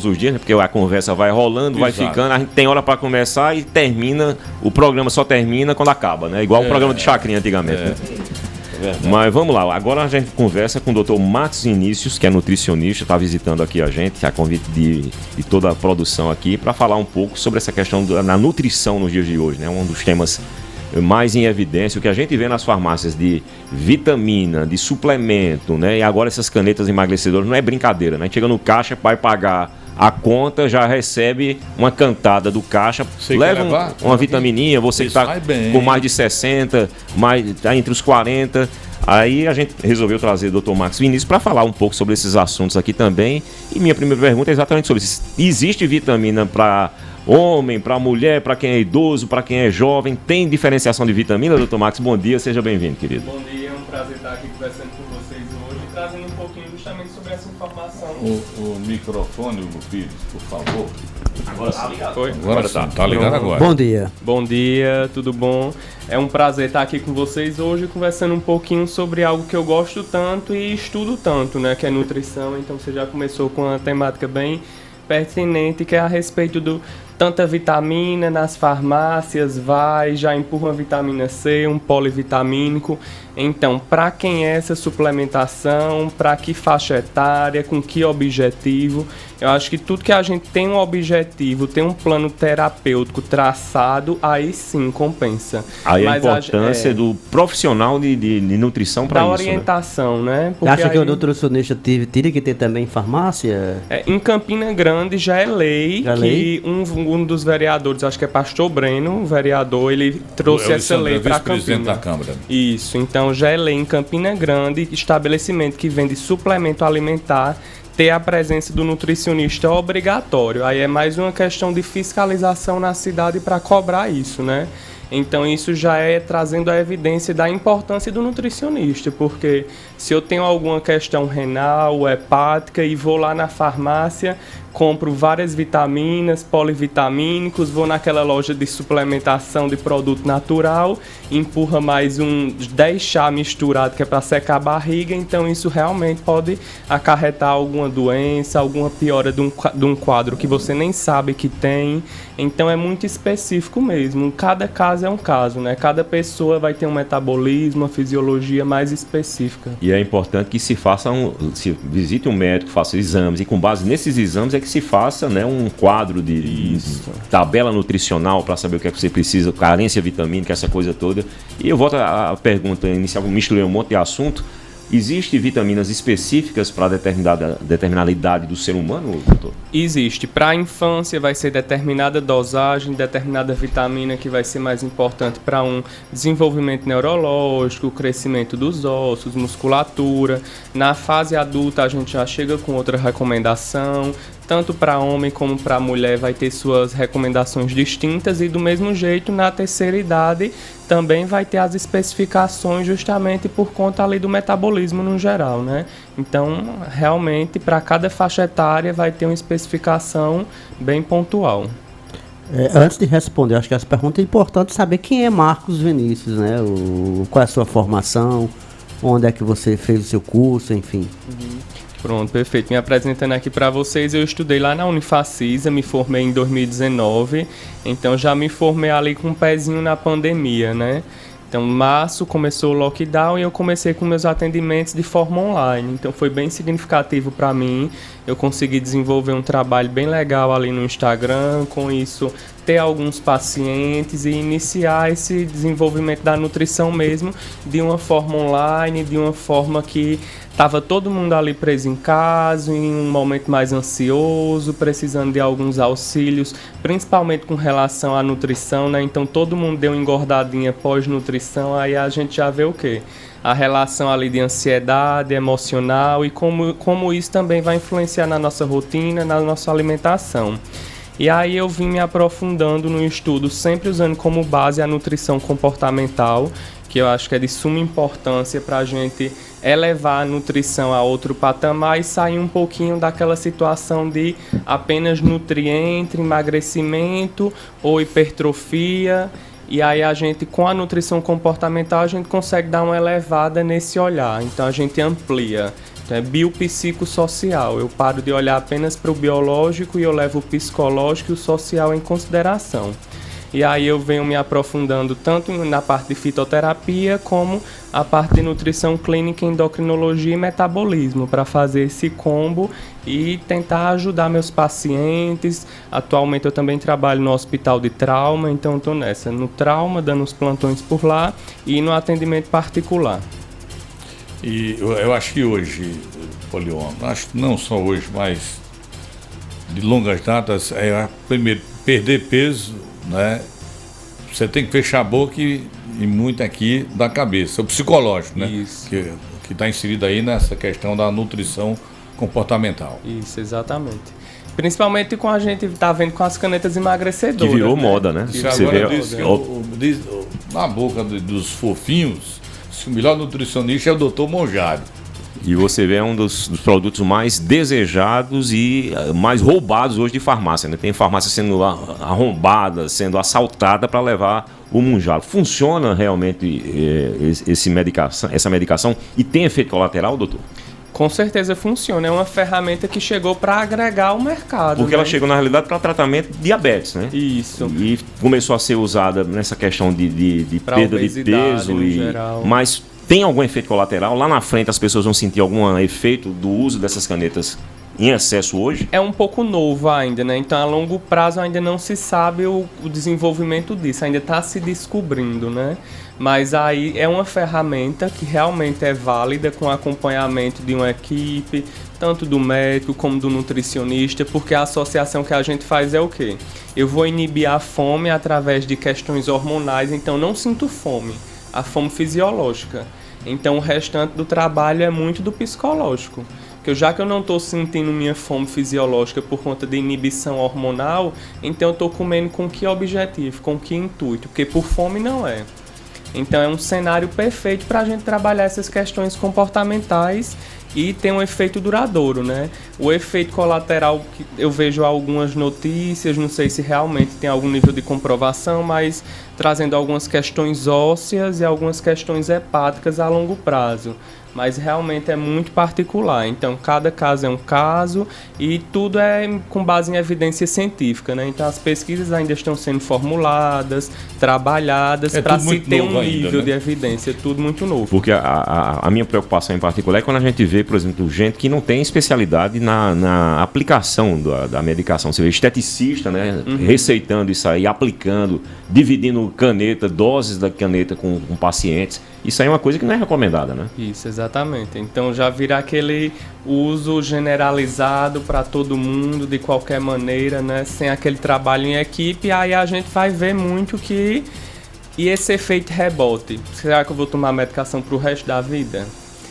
todos os dias, né? Porque a conversa vai rolando, vai ficando, a gente tem hora para começar e termina, o programa só termina quando acaba, né? Igual o programa de Chacrinha antigamente, né? Mas vamos lá, agora a gente conversa com o Dr. Marcos Vinícius, que é nutricionista, está visitando aqui a gente, a convite de toda a produção aqui, para falar um pouco sobre essa questão da nutrição nos dias de hoje, né? Um dos temas mais em evidência, o que a gente vê nas farmácias de vitamina, de suplemento, né? E agora essas canetas emagrecedoras não é brincadeira, né? A gente chega no caixa, vai pagar a conta, já recebe uma cantada do caixa, leva uma vitamininha, você que está com mais de 60, tá entre os 40. Aí a gente resolveu trazer o Dr. Marcos Vinícius para falar um pouco sobre esses assuntos aqui também. E minha primeira pergunta é exatamente sobre isso. Existe vitamina para homem, para mulher, para quem é idoso, para quem é jovem? Tem diferenciação de vitamina, Dr. Marcos? Bom dia, seja bem-vindo, querido. Bom dia, é um prazer estar aqui conversando com vocês hoje, trazendo um pouquinho justamente sobre essa informação. O microfone, Hugo Pires, por favor. Agora tá ligado. Foi? Agora tá ligado agora. Bom dia. Bom dia, tudo bom? É um prazer estar aqui com vocês hoje, conversando um pouquinho sobre algo que eu gosto tanto e estudo tanto, né? Que é nutrição. Então você já começou com uma temática bem pertinente, que é a respeito do tanta vitamina nas farmácias, já empurra uma vitamina C, um polivitamínico. Então, para quem é essa suplementação, para que faixa etária, com que objetivo? Eu acho que tudo que a gente tem um objetivo, tem um plano terapêutico traçado, aí sim compensa. Aí a importância do profissional de nutrição para isso, da orientação, né? Você acha que o nutricionista teria que ter também farmácia? Em Campina Grande já é lei que um dos vereadores, acho que é Pastor Breno, o vereador, ele trouxe essa lei para Campina. Da Câmara. Isso, então já é lei em Campina Grande, estabelecimento que vende suplemento alimentar, ter a presença do nutricionista obrigatório. Aí é mais uma questão de fiscalização na cidade para cobrar isso, né? Então isso já é trazendo a evidência da importância do nutricionista, porque se eu tenho alguma questão renal, hepática e vou lá na farmácia, compro várias vitaminas, polivitamínicos, vou naquela loja de suplementação de produto natural, empurra mais uns 10 chá misturado que é para secar a barriga, então isso realmente pode acarretar alguma doença, alguma piora de um quadro que você nem sabe que tem. Então é muito específico mesmo, cada caso é um caso, né? Cada pessoa vai ter um metabolismo, uma fisiologia mais específica. E é importante que se visite um médico, faça exames, e com base nesses exames é que se faça, né, um quadro de tabela nutricional para saber o que é que você precisa, carência vitamínica, essa coisa toda. E eu volto à pergunta inicial, misturei um monte de assunto. Existem vitaminas específicas para determinada idade do ser humano, doutor? Existe. Para a infância vai ser determinada dosagem, determinada vitamina que vai ser mais importante para um desenvolvimento neurológico, o crescimento dos ossos, musculatura. Na fase adulta a gente já chega com outra recomendação. Tanto para homem como para mulher vai ter suas recomendações distintas e do mesmo jeito na terceira idade também vai ter as especificações justamente por conta ali do metabolismo no geral, né? Então, realmente, para cada faixa etária vai ter uma especificação bem pontual. Antes de responder, acho que essa pergunta é importante saber quem é Marcos Vinícius, né? Qual é a sua formação, onde é que você fez o seu curso, enfim. Pronto, perfeito. Me apresentando aqui para vocês, eu estudei lá na Unifacisa, me formei em 2019, então já me formei ali com um pezinho na pandemia, né? Então, em março começou o lockdown e eu comecei com meus atendimentos de forma online. Então, foi bem significativo para mim. Eu consegui desenvolver um trabalho bem legal ali no Instagram, com isso ter alguns pacientes e iniciar esse desenvolvimento da nutrição mesmo de uma forma online, de uma forma que estava todo mundo ali preso em casa, em um momento mais ansioso, precisando de alguns auxílios, principalmente com relação à nutrição, né? Então todo mundo deu uma engordadinha pós-nutrição, aí a gente já vê o quê? A relação ali de ansiedade emocional e como isso também vai influenciar na nossa rotina, na nossa alimentação. E aí eu vim me aprofundando no estudo, sempre usando como base a nutrição comportamental, que eu acho que é de suma importância para a gente elevar a nutrição a outro patamar e sair um pouquinho daquela situação de apenas nutriente, emagrecimento ou hipertrofia. E aí a gente, com a nutrição comportamental, a gente consegue dar uma elevada nesse olhar. Então a gente amplia. Então é biopsicossocial. Eu paro de olhar apenas para o biológico e eu levo o psicológico e o social em consideração. E aí eu venho me aprofundando tanto na parte de fitoterapia como a parte de nutrição clínica, endocrinologia e metabolismo, para fazer esse combo e tentar ajudar meus pacientes. Atualmente eu também trabalho no hospital de trauma, então estou nessa, no trauma, dando os plantões por lá e no atendimento particular. E eu acho que hoje, Polion, acho que não só hoje, mas de longas datas, primeiro, perder peso, né? Você tem que fechar a boca e muito aqui da cabeça, o psicológico, né? Isso. Que está inserido aí nessa questão da nutrição comportamental. Isso, exatamente. Principalmente com a gente tá vendo com as canetas emagrecedoras. Que virou moda, né? Você agora diz na boca dos fofinhos, o melhor nutricionista é o Dr. Monjari. E você vê um dos produtos mais desejados e mais roubados hoje de farmácia, né? Tem farmácia sendo arrombada, sendo assaltada para levar o Monjaro. Funciona realmente essa medicação e tem efeito colateral, doutor? Com certeza funciona, é uma ferramenta que chegou para agregar ao mercado. Porque ela chegou, na realidade, para tratamento de diabetes, né? Isso. E começou a ser usada nessa questão de perda de peso. Mas tem algum efeito colateral? Lá na frente as pessoas vão sentir algum efeito do uso dessas canetas em excesso hoje? É um pouco novo ainda, né? Então a longo prazo ainda não se sabe o desenvolvimento disso, ainda está se descobrindo, né? Mas aí é uma ferramenta que realmente é válida com acompanhamento de uma equipe, tanto do médico como do nutricionista, porque a associação que a gente faz é o quê? Eu vou inibir a fome através de questões hormonais, então não sinto fome, a fome fisiológica. Então o restante do trabalho é muito do psicológico. Já que eu não estou sentindo minha fome fisiológica por conta de inibição hormonal, então eu estou comendo com que objetivo, com que intuito, porque por fome não é. Então é um cenário perfeito para a gente trabalhar essas questões comportamentais e ter um efeito duradouro, né? O efeito colateral, que eu vejo algumas notícias, não sei se realmente tem algum nível de comprovação, mas trazendo algumas questões ósseas e algumas questões hepáticas a longo prazo. Mas realmente é muito particular, então cada caso é um caso e tudo é com base em evidência científica, né? Então as pesquisas ainda estão sendo formuladas, trabalhadas para se ter um nível ainda, né, de evidência, tudo muito novo. Porque a minha preocupação em particular é quando a gente vê, por exemplo, gente que não tem especialidade na aplicação da medicação. Você vê esteticista, né, receitando isso aí, aplicando, dividindo caneta, doses da caneta com pacientes. Isso aí é uma coisa que não é recomendada, né? Isso, exatamente. Então já vira aquele uso generalizado para todo mundo, de qualquer maneira, né? Sem aquele trabalho em equipe, aí a gente vai ver muito que... E esse efeito rebote? Será que eu vou tomar medicação para o resto da vida?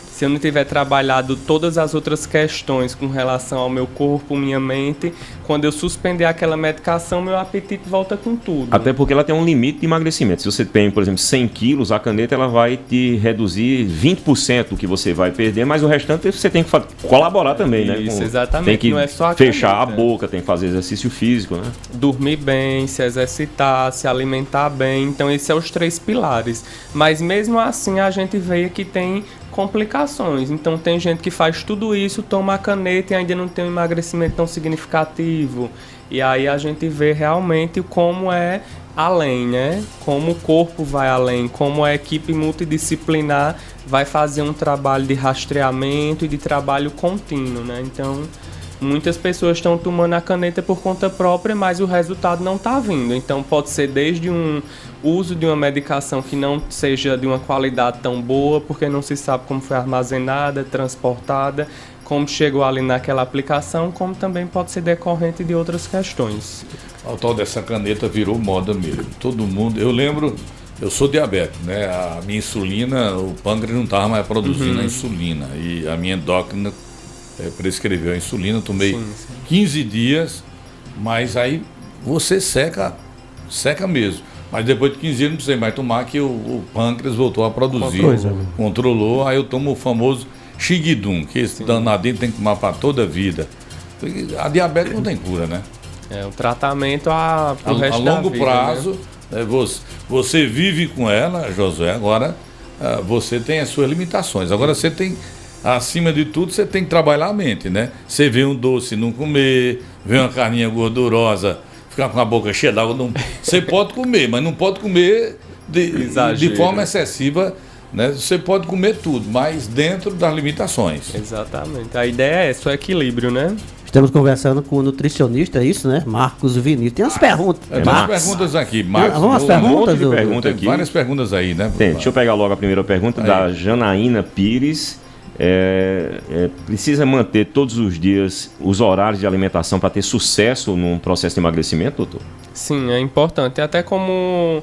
Se eu não tiver trabalhado todas as outras questões com relação ao meu corpo, minha mente, quando eu suspender aquela medicação, meu apetite volta com tudo. Até porque ela tem um limite de emagrecimento. Se você tem, por exemplo, 100 quilos, a caneta ela vai te reduzir 20% o que você vai perder, mas o restante você tem que colaborar também, né? Isso, exatamente. Tem que não é só a fechar caneta. A boca, tem que fazer exercício físico, né? Dormir bem, se exercitar, se alimentar bem. Então, esses são os 3 pilares. Mas mesmo assim, a gente vê que tem complicações. Então tem gente que faz tudo isso, toma a caneta e ainda não tem um emagrecimento tão significativo. E aí a gente vê realmente como é além, né? Como o corpo vai além, como a equipe multidisciplinar vai fazer um trabalho de rastreamento e de trabalho contínuo, né? Então muitas pessoas estão tomando a caneta por conta própria, mas o resultado não está vindo. Então pode ser desde um uso de uma medicação que não seja de uma qualidade tão boa, porque não se sabe como foi armazenada, transportada, como chegou ali naquela aplicação, como também pode ser decorrente de outras questões. O tal dessa caneta virou moda mesmo. Todo mundo... Eu lembro, eu sou diabético, né? A minha insulina, o pâncreas não estava mais produzindo a insulina. E a minha endócrina prescreveu a insulina, tomei 15 dias, mas aí você seca mesmo. Mas depois de 15 dias não precisei mais tomar, que o pâncreas voltou a produzir. Controlou, aí eu tomo o famoso Xigidum, que esse danadinho tem que tomar para toda a vida. A diabetes não tem cura, né? É, o tratamento a longo prazo, né? Você vive com ela, Josué, agora você tem as suas limitações. Agora você tem acima de tudo, você tem que trabalhar a mente, né? Você vê um doce e não comer, vê uma carninha gordurosa, ficar com a boca cheia d'água, você pode comer, mas não pode comer de forma excessiva, né? Você pode comer tudo, mas dentro das limitações. Exatamente. A ideia é esse, o equilíbrio, né? Estamos conversando com o nutricionista, é isso, né? Marcos Vinícius. Tem umas perguntas. Tem umas perguntas aqui, Marcos. Vamos às perguntas? Pergunta aqui. Várias perguntas aí, né? Deixa eu pegar logo a primeira pergunta da Janaína Pires. Precisa manter todos os dias os horários de alimentação para ter sucesso num processo de emagrecimento, doutor? Sim, é importante. Até como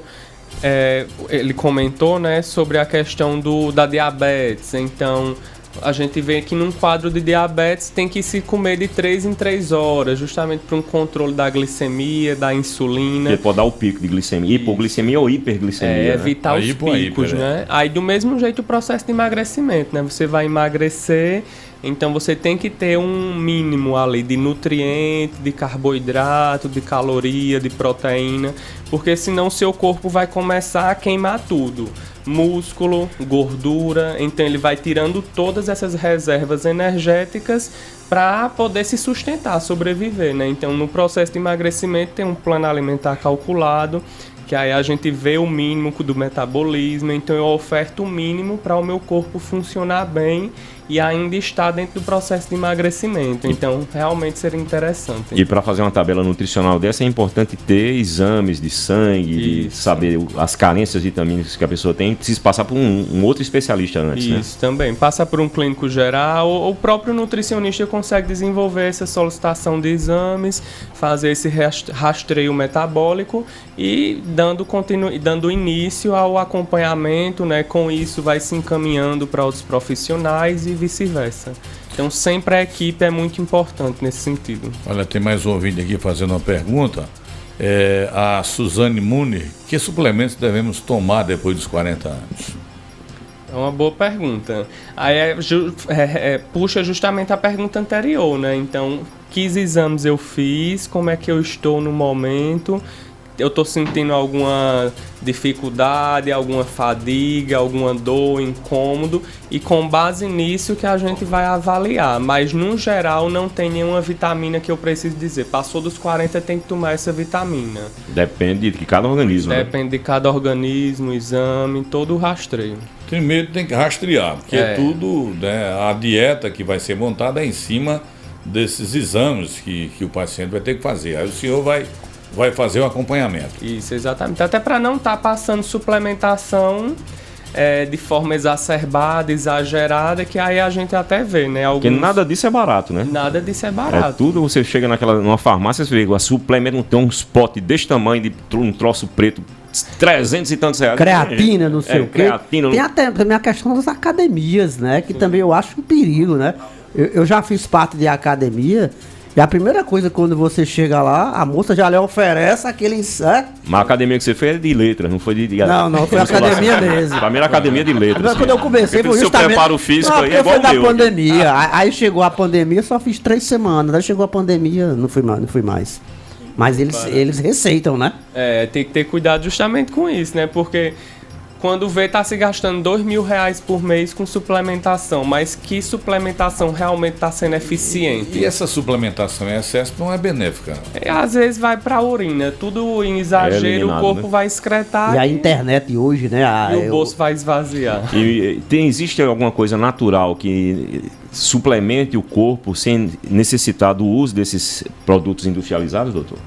ele comentou, né, sobre a questão da diabetes. Então, a gente vê que num quadro de diabetes tem que se comer de 3 em 3 horas, justamente para um controle da glicemia, da insulina. Porque pode dar o pico de glicemia, hipoglicemia ou hiperglicemia. Evitar os picos, né? Aí do mesmo jeito o processo de emagrecimento, né? Você vai emagrecer, então você tem que ter um mínimo ali de nutriente, de carboidrato, de caloria, de proteína, porque senão o seu corpo vai começar a queimar tudo. Músculo, gordura, então ele vai tirando todas essas reservas energéticas para poder se sustentar, sobreviver, né? Então no processo de emagrecimento tem um plano alimentar calculado, que aí a gente vê o mínimo do metabolismo, então eu oferto o mínimo para o meu corpo funcionar bem e ainda estar dentro do processo de emagrecimento. Então, realmente seria interessante. E para fazer uma tabela nutricional dessa, é importante ter exames de sangue, de saber as carências vitamínicas que a pessoa tem. Precisa passar por um outro especialista antes, né? Isso, também. Passa por um clínico geral, ou o próprio nutricionista consegue desenvolver essa solicitação de exames, fazer esse rastreio metabólico e dando início ao acompanhamento, né? Com isso vai se encaminhando para outros profissionais e vice-versa. Então sempre a equipe é muito importante nesse sentido. Olha, tem mais um ouvinte aqui fazendo uma pergunta. A Suzane Muni, que suplementos devemos tomar depois dos 40 anos? É uma boa pergunta. Aí puxa justamente a pergunta anterior, né? Então, que exames eu fiz, como é que eu estou no momento, eu estou sentindo alguma dificuldade, alguma fadiga, alguma dor, incômodo, e com base nisso que a gente vai avaliar. Mas, no geral, não tem nenhuma vitamina que eu preciso dizer. Passou dos 40, tem que tomar essa vitamina. Depende de cada organismo. Depende de cada organismo, exame, todo o rastreio. Primeiro tem que rastrear, porque tudo, né, a dieta que vai ser montada é em cima desses exames que o paciente vai ter que fazer. Aí o senhor vai fazer o acompanhamento. Isso, exatamente. Até para não estar passando suplementação de forma exacerbada, exagerada, que aí a gente até vê, né? Porque nada disso é barato, né? Nada disso é barato. Tudo, você chega numa farmácia, você vê, a suplemento tem um spot desse tamanho, de um troço preto, 300 e tantos reais. Creatina, não sei o quê. Creatina. Tem até também a questão das academias, né? Que também eu acho um perigo, né? Eu já fiz parte de academia. E a primeira coisa, quando você chega lá, a moça já lhe oferece aqueles... Mas a academia que você fez é de letras, não foi de... Não, foi academia mesmo. Primeira academia de letras. Quando eu comecei, foi justamente... seu preparo físico aí é igual da pandemia. Aí chegou a pandemia, só fiz 3 semanas. Aí chegou a pandemia, não fui mais. Mas eles receitam, né? Tem que ter cuidado justamente com isso, né? Porque... quando vê, tá se gastando R$2.000 por mês com suplementação, mas que suplementação realmente está sendo eficiente? E essa suplementação em excesso não é benéfica? Às vezes vai para a urina, tudo em exagero, o corpo vai excretar. E a internet hoje, né? E o bolso vai esvaziar. Existe alguma coisa natural que suplemente o corpo sem necessitar do uso desses produtos industrializados, doutor?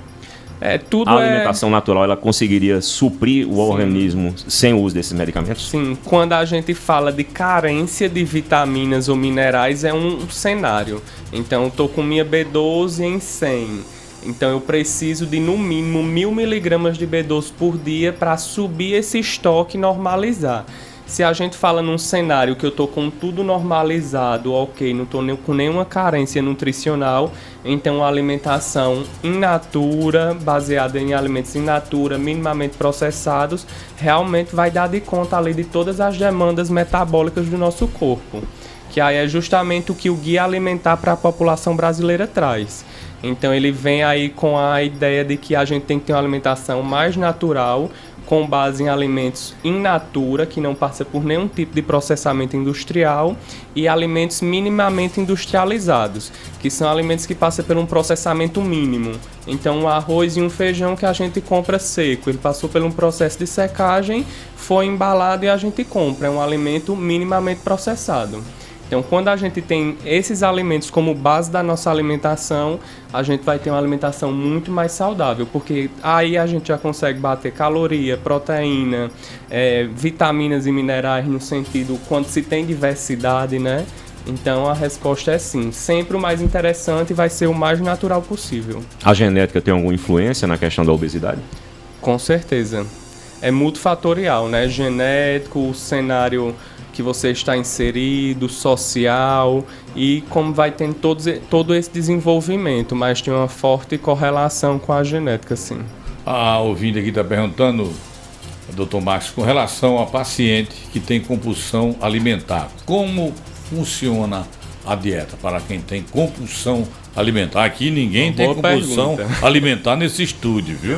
Tudo a alimentação natural, ela conseguiria suprir o organismo sem o uso desses medicamentos? Sim, quando a gente fala de carência de vitaminas ou minerais, é um cenário. Então, eu estou com minha B12 em 100. Então, eu preciso de, no mínimo, 1.000 miligramas de B12 por dia para subir esse estoque e normalizar. Se a gente fala num cenário que eu estou com tudo normalizado, ok, não estou com nenhuma carência nutricional, então a alimentação in natura, baseada em alimentos in natura, minimamente processados, realmente vai dar de conta ali de todas as demandas metabólicas do nosso corpo. Que aí é justamente o que o Guia Alimentar para a população brasileira traz. Então ele vem aí com a ideia de que a gente tem que ter uma alimentação mais natural, com base em alimentos in natura, que não passa por nenhum tipo de processamento industrial, e alimentos minimamente industrializados, que são alimentos que passam por um processamento mínimo. Então, um arroz e um feijão que a gente compra seco, ele passou por um processo de secagem, foi embalado e a gente compra. É um alimento minimamente processado. Então, quando a gente tem esses alimentos como base da nossa alimentação, a gente vai ter uma alimentação muito mais saudável, porque aí a gente já consegue bater caloria, proteína, vitaminas e minerais no sentido quando se tem diversidade, né? Então, a resposta é sim. Sempre o mais interessante vai ser o mais natural possível. A genética tem alguma influência na questão da obesidade? Com certeza. É multifatorial, né? Genético, o cenário que você está inserido, social, e como vai tendo todo esse desenvolvimento, mas tem uma forte correlação com a genética, sim. A ouvinte aqui está perguntando, doutor Marcos, com relação a paciente que tem compulsão alimentar, como funciona a dieta para quem tem compulsão alimentar? Aqui ninguém tem compulsão alimentar nesse estúdio, viu?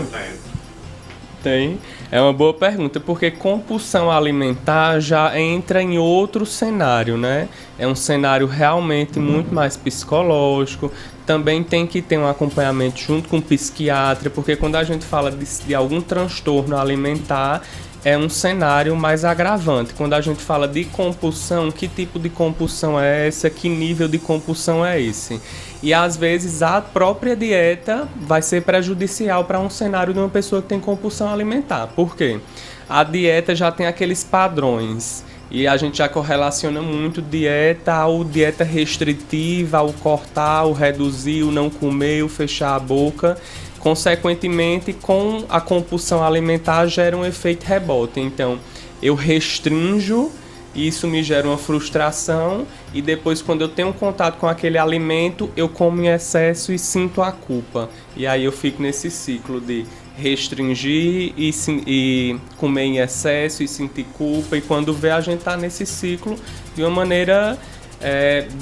Tem. É uma boa pergunta, porque compulsão alimentar já entra em outro cenário, né? É um cenário realmente muito mais psicológico. Também tem que ter um acompanhamento junto com o psiquiatra, porque quando a gente fala de algum transtorno alimentar, é um cenário mais agravante. Quando a gente fala de compulsão, que tipo de compulsão é essa? Que nível de compulsão é esse? E às vezes a própria dieta vai ser prejudicial para um cenário de uma pessoa que tem compulsão alimentar. Por quê? A dieta já tem aqueles padrões. E a gente já correlaciona muito dieta ao dieta restritiva, ao cortar, ao reduzir, o não comer, o fechar a boca. Consequentemente, com a compulsão alimentar gera um efeito rebote. Então, eu restringo, isso me gera uma frustração, e depois, quando eu tenho contato com aquele alimento, eu como em excesso e sinto a culpa. E aí eu fico nesse ciclo de restringir e comer em excesso e sentir culpa, e quando vê, a gente está nesse ciclo de uma maneira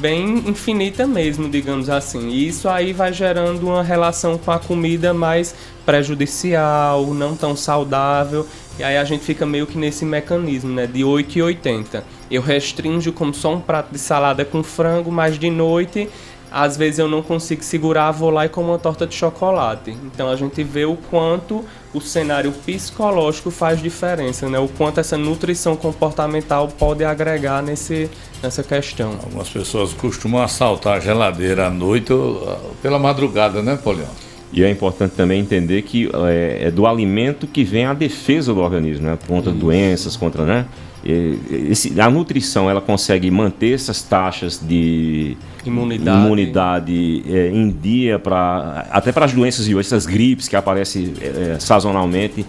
bem infinita mesmo, digamos assim. E isso aí vai gerando uma relação com a comida mais prejudicial, não tão saudável, e aí a gente fica meio que nesse mecanismo, né, de 8 e 80. Eu restringo como só um prato de salada com frango, mas de noite, às vezes eu não consigo segurar, vou lá e como uma torta de chocolate. Então a gente vê o quanto o cenário psicológico faz diferença, né? O quanto essa nutrição comportamental pode agregar nessa questão. Algumas pessoas costumam assaltar a geladeira à noite ou pela madrugada, né, Polião? E é importante também entender que é do alimento que vem a defesa do organismo, né? Contra doenças, contra, né? A nutrição, ela consegue manter essas taxas de imunidade em dia, até para as doenças e essas gripes que aparecem sazonalmente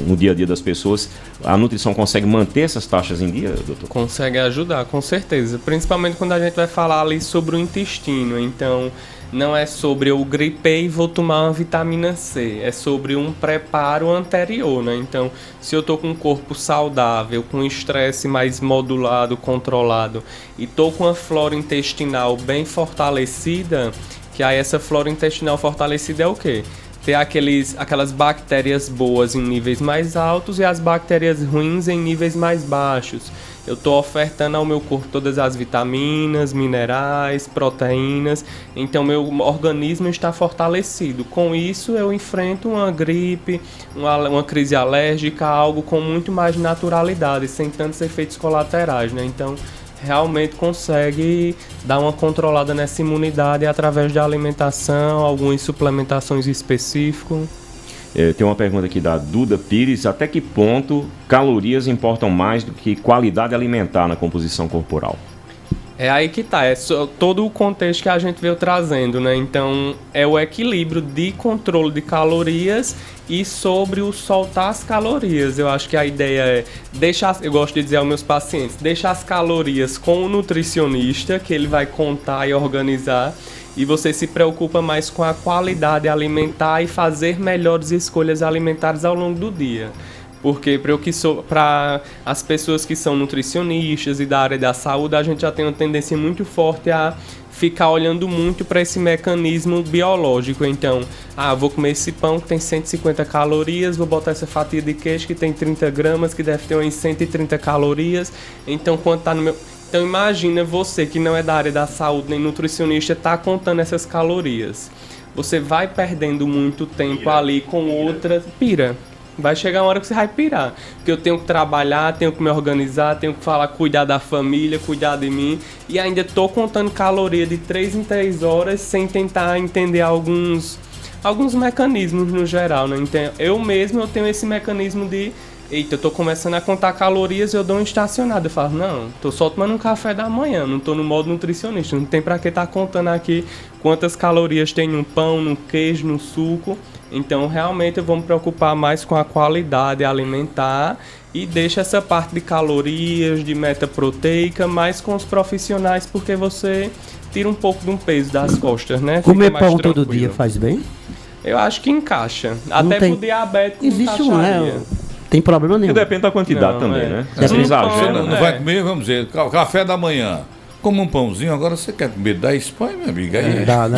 no dia a dia das pessoas. A nutrição consegue manter essas taxas em dia, doutor? Consegue ajudar, com certeza. Principalmente quando a gente vai falar ali sobre o intestino. Então, não é sobre eu gripei e vou tomar uma vitamina C, é sobre um preparo anterior, né? Então, se eu tô com um corpo saudável, com estresse mais modulado, controlado, e tô com a flora intestinal bem fortalecida, que aí essa flora intestinal fortalecida é o quê? Ter aquelas bactérias boas em níveis mais altos e as bactérias ruins em níveis mais baixos. Eu estou ofertando ao meu corpo todas as vitaminas, minerais, proteínas, então meu organismo está fortalecido. Com isso eu enfrento uma gripe, uma crise alérgica, algo com muito mais naturalidade, sem tantos efeitos colaterais, né? Então realmente consegue dar uma controlada nessa imunidade através da alimentação, algumas suplementações específicas. Tem uma pergunta aqui da Duda Pires: até que ponto calorias importam mais do que qualidade alimentar na composição corporal? É aí que tá, todo o contexto que a gente veio trazendo, né? Então, é o equilíbrio de controle de calorias e sobre o soltar as calorias. Eu acho que a ideia é eu gosto de dizer aos meus pacientes, deixa as calorias com o nutricionista, que ele vai contar e organizar, e você se preocupa mais com a qualidade alimentar e fazer melhores escolhas alimentares ao longo do dia. Porque para as pessoas que são nutricionistas e da área da saúde, a gente já tem uma tendência muito forte a ficar olhando muito para esse mecanismo biológico. Então, vou comer esse pão que tem 150 calorias, vou botar essa fatia de queijo que tem 30 gramas, que deve ter umas 130 calorias. Então, quanto tá no meu... Então, imagina você que não é da área da saúde, nem nutricionista, tá contando essas calorias. Você vai perdendo muito tempo ali com outras... Pira. Vai chegar uma hora que você vai pirar. Porque eu tenho que trabalhar, tenho que me organizar, tenho que cuidar da família, cuidar de mim. E ainda tô contando caloria de 3 em 3 horas sem tentar entender alguns mecanismos no geral, né? Então, eu tenho esse mecanismo de... Eita, eu tô começando a contar calorias e eu dou uma estacionada. Eu falo, não, tô só tomando um café da manhã, não tô no modo nutricionista. Não tem pra que tá contando aqui quantas calorias tem no pão, no queijo, no suco. Então, realmente, eu vou me preocupar mais com a qualidade alimentar e deixo essa parte de calorias, de meta proteica, mais com os profissionais, porque você tira um pouco de um peso das costas, né? Comer pão todo dia faz bem? Eu acho que encaixa. Até pro diabético existe tem problema nenhum. Depende da quantidade também, né? Não vai comer, vamos dizer, café da manhã. Como um pãozinho, agora você quer comer 10 pães, minha amiga?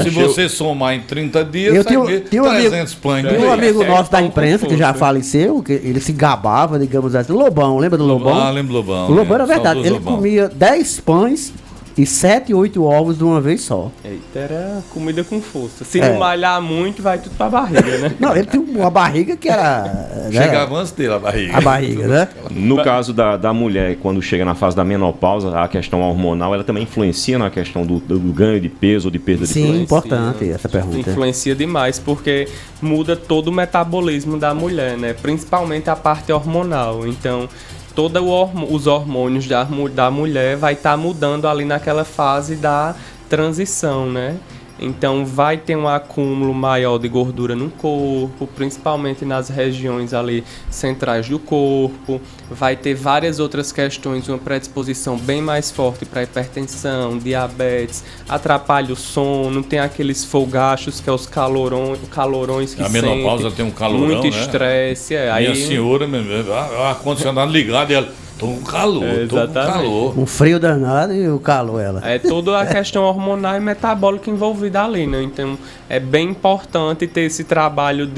Se você somar em 30 dias, você vai comer 300 pães. Tem um amigo nosso da imprensa que já faleceu, que ele se gabava, digamos assim. Lobão, lembra do Lobão? Lembro do Lobão. O Lobão era verdade. Ele comia 10 pães e 7, 8 ovos de uma vez só. Eita, era comida com força. Se não malhar muito, vai tudo pra barriga, né? Não, ele tinha uma barriga que era... Chegava antes dele a barriga. A barriga, né? No caso da mulher, quando chega na fase da menopausa, a questão hormonal, ela também influencia na questão do ganho de peso ou de perda de peso? Sim, importante essa pergunta. Influencia demais, porque muda todo o metabolismo da mulher, né? Principalmente a parte hormonal. Então... todos os hormônios da mulher vai estar mudando ali naquela fase da transição, né? Então vai ter um acúmulo maior de gordura no corpo, principalmente nas regiões ali centrais do corpo. Vai ter várias outras questões, uma predisposição bem mais forte para hipertensão, diabetes, atrapalha o sono, tem aqueles folgachos que é os calorões que a menopausa tem um calorão, muito estresse. Minha senhora, o ar-condicionado ligado e ela... Tô com calor, Um frio danado e o calor, ela. É toda a questão hormonal e metabólica envolvida ali, né? Então, é bem importante ter esse trabalho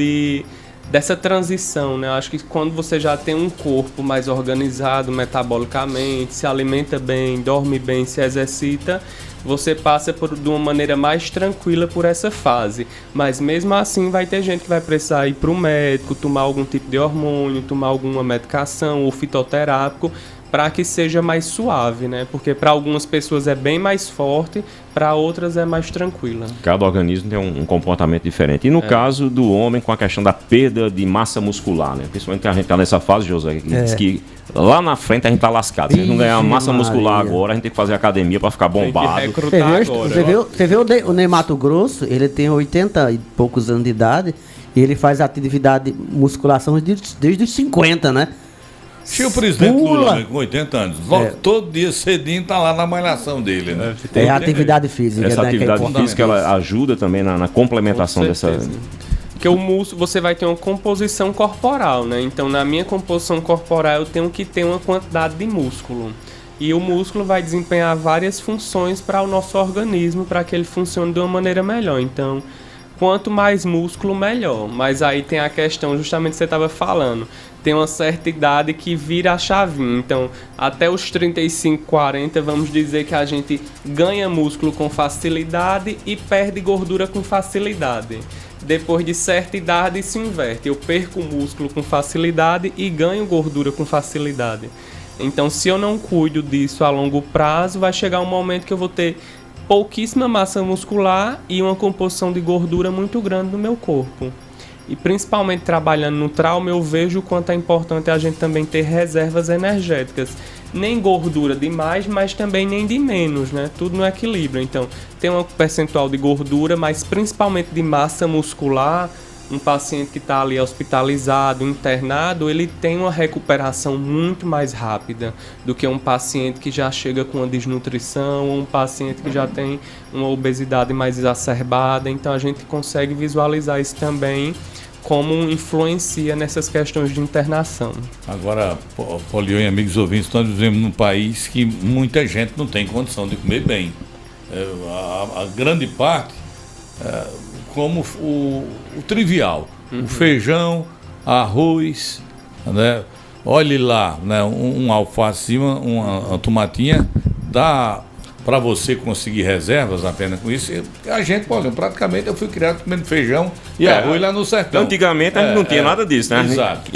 dessa transição, né? Acho que quando você já tem um corpo mais organizado metabolicamente, se alimenta bem, dorme bem, se exercita, você passa de uma maneira mais tranquila por essa fase. Mas mesmo assim vai ter gente que vai precisar ir para o médico, tomar algum tipo de hormônio, tomar alguma medicação ou fitoterápico para que seja mais suave, né? Porque para algumas pessoas é bem mais forte, para outras é mais tranquila. Cada organismo tem um comportamento diferente. E no caso do homem, com a questão da perda de massa muscular, né? Principalmente que a gente está nessa fase, José, que diz que lá na frente a gente está lascado. Se a gente não ganhar massa muscular agora, a gente tem que fazer academia para ficar bombado. Você vê o Ney Mato Grosso, ele tem 80 e poucos anos de idade, e ele faz atividade musculação desde os 50, né? Tinha o presidente Lula com 80 anos. Todo dia cedinho tá lá na malhação dele, né? É a atividade física. Essa atividade física ela ajuda também na complementação dessa... Porque o músculo, você vai ter uma composição corporal, né? Então, na minha composição corporal, eu tenho que ter uma quantidade de músculo. E o músculo vai desempenhar várias funções para o nosso organismo, para que ele funcione de uma maneira melhor. Então, quanto mais músculo, melhor. Mas aí tem a questão, justamente que você estava falando, tem uma certa idade que vira a chavinha. Então, até os 35, 40, vamos dizer que a gente ganha músculo com facilidade e perde gordura com facilidade. Depois de certa idade, se inverte. Eu perco músculo com facilidade e ganho gordura com facilidade. Então, se eu não cuido disso a longo prazo, vai chegar um momento que eu vou ter pouquíssima massa muscular e uma composição de gordura muito grande no meu corpo. E principalmente trabalhando no trauma, eu vejo o quanto é importante a gente também ter reservas energéticas. Nem gordura demais, mas também nem de menos, né? Tudo no equilíbrio. Então, tem um percentual de gordura, mas principalmente de massa muscular. Um paciente que está ali hospitalizado, internado, ele tem uma recuperação muito mais rápida do que um paciente que já chega com uma desnutrição ou um paciente que já tem uma obesidade mais exacerbada. Então a gente consegue visualizar isso também como influencia nessas questões de internação. Agora, Polion e amigos ouvintes, nós vivemos num país que muita gente não tem condição de comer bem. A grande parte, como o trivial, o feijão, arroz, né? Olhe lá, né? Um alface, uma tomatinha, dá para você conseguir reservas apenas com isso. A gente, por exemplo, praticamente eu fui criado comendo feijão e arroz lá no sertão. Antigamente a gente não tinha nada disso, né? Exato.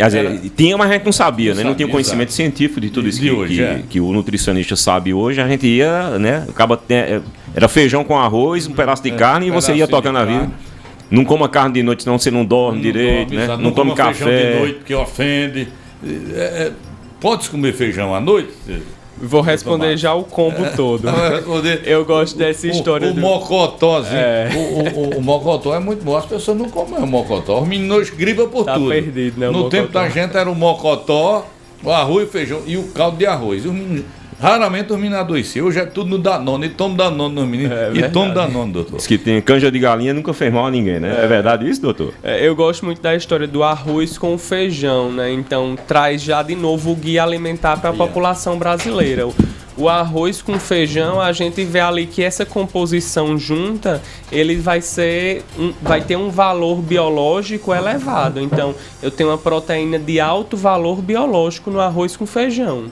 Tinha, mas a gente não sabia, né? Não tinha conhecimento científico de tudo isso que o nutricionista sabe hoje. A gente ia, né? Era feijão com arroz, um pedaço de carne e você ia tocando a vida. Não coma carne de noite, senão você não dorme direito, né? Não tome café. Feijão de noite porque ofende. Pode comer feijão à noite? Vou responder já o combo todo. Eu gosto dessa história. O mocotózinho. O mocotó é muito bom. As pessoas não comem o mocotó. Os meninos gribam por tudo. Perdido, né? No tempo da gente era o mocotó, o arroz, o feijão e o caldo de arroz. Raramente os meninos adoeciam. Hoje é tudo no Danone. E tomo Danone nos meninos. E tomo Danone, doutor. Diz que tem canja de galinha, nunca fez mal a ninguém, né? É verdade isso, doutor? Eu gosto muito da história do arroz com o feijão, né? Então traz já de novo o guia alimentar para a população brasileira. O arroz com feijão, a gente vê ali que essa composição junta, ele vai ter um valor biológico elevado. Então, eu tenho uma proteína de alto valor biológico no arroz com feijão.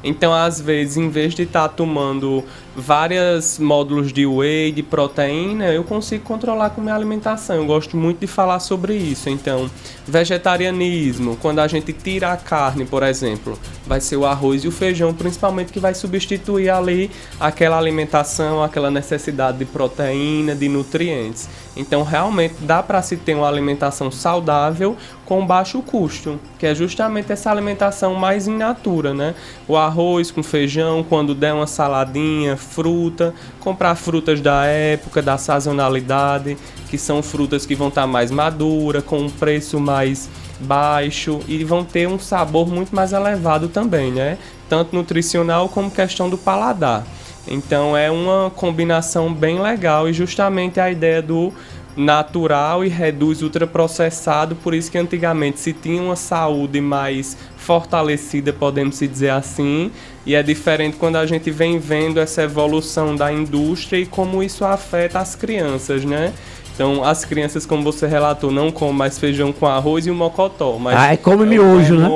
Então, às vezes, em vez de estar tomando vários módulos de whey, de proteína, eu consigo controlar com minha alimentação. Eu gosto muito de falar sobre isso. Então, vegetarianismo, quando a gente tira a carne, por exemplo, vai ser o arroz e o feijão, principalmente, que vai substituir ali aquela alimentação, aquela necessidade de proteína, de nutrientes. Então, realmente, dá para se ter uma alimentação saudável com baixo custo, que é justamente essa alimentação mais in natura, né? O arroz com feijão, quando der uma saladinha, fruta, comprar frutas da época, da sazonalidade, que são frutas que vão estar mais maduras, com um preço mais baixo e vão ter um sabor muito mais elevado também, né? Tanto nutricional como questão do paladar. Então é uma combinação bem legal e justamente a ideia do natural e reduz ultraprocessado, por isso que antigamente se tinha uma saúde mais fortalecida, podemos se dizer assim, e é diferente quando a gente vem vendo essa evolução da indústria e como isso afeta as crianças, né? Então, as crianças, como você relatou, não comem mais feijão com arroz e o mocotó. Mas come miojo, né?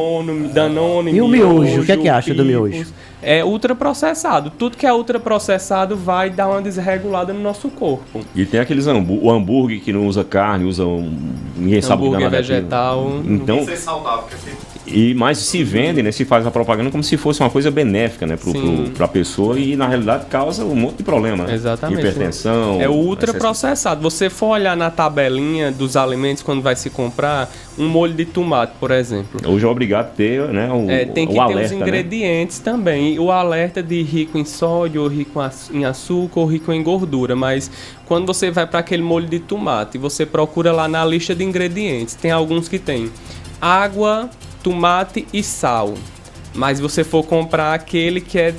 Danone, e o miojo? O que é que acha do miojo? É ultraprocessado. Tudo que é ultraprocessado vai dar uma desregulada no nosso corpo. E tem aqueles o hambúrguer que não usa carne, usa ninguém sabe o que dá hambúrguer vegetal. Então, tem que ser saudável, mas se vende, né? Se faz a propaganda como se fosse uma coisa benéfica, né? Para a pessoa e na realidade causa um monte de problema, né? Exatamente. Hipertensão. É o ultraprocessado. Você for olhar na tabelinha dos alimentos quando vai se comprar um molho de tomate, por exemplo. Hoje é obrigado a ter, né? Tem que ter alerta, os ingredientes, né? Também. E o alerta de rico em sódio, ou rico em açúcar, ou rico em gordura. Mas quando você vai para aquele molho de tomate, você procura lá na lista de ingredientes. Tem alguns que tem água, tomate e sal. Mas se você for comprar aquele que é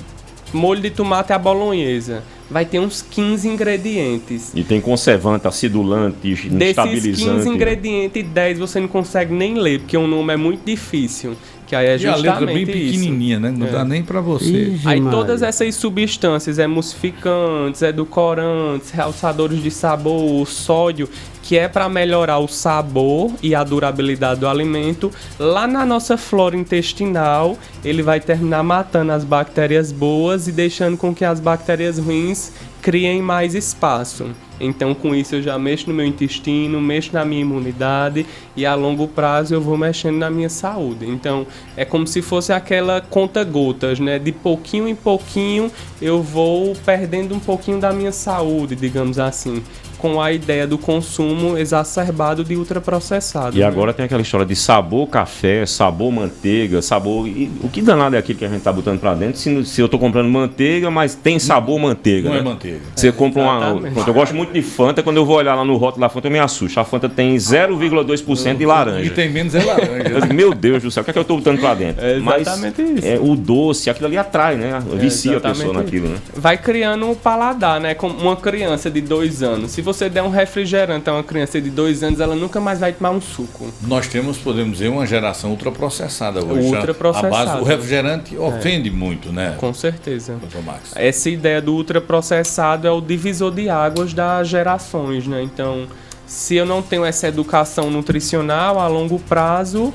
molho de tomate à bolonhesa, vai ter uns 15 ingredientes. E tem conservante, acidulante, estabilizante. Desses 15 ingredientes, 10 você não consegue nem ler, porque o nome é muito difícil. Que aí é justamente e a letra bem pequenininha, né? Não dá nem para você. Aí todas essas substâncias, emulsificantes, edulcorantes, realçadores de sabor, sódio, que é para melhorar o sabor e a durabilidade do alimento, lá na nossa flora intestinal, ele vai terminar matando as bactérias boas e deixando com que as bactérias ruins criem mais espaço. Então, com isso, eu já mexo no meu intestino, mexo na minha imunidade e a longo prazo eu vou mexendo na minha saúde. Então, é como se fosse aquela conta-gotas, né? De pouquinho em pouquinho eu vou perdendo um pouquinho da minha saúde, digamos assim, com a ideia do consumo exacerbado de ultraprocessado. E agora tem aquela história de sabor café, sabor manteiga, sabor... E o que danado é aquilo que a gente tá botando para dentro? Se eu tô comprando manteiga, mas tem sabor manteiga, não, né? É manteiga. Você compra uma... Pronto, eu gosto muito de Fanta, quando eu vou olhar lá no rótulo da Fanta eu me assusto. A Fanta tem 0,2% de laranja. E tem menos é laranja. Meu Deus do céu, o que é que eu tô botando para dentro? É exatamente isso. O doce, aquilo ali atrai, né? Vicia a pessoa naquilo, né? Vai criando um paladar, né? Como uma criança de 2 anos. Se você der um refrigerante a uma criança de 2 anos, ela nunca mais vai tomar um suco. Nós temos, podemos dizer, uma geração ultraprocessada hoje. Ultraprocessada. A base do refrigerante ofende muito, né? Com certeza. Dr. Max. Essa ideia do ultraprocessado é o divisor de águas das gerações, né? Então, se eu não tenho essa educação nutricional a longo prazo,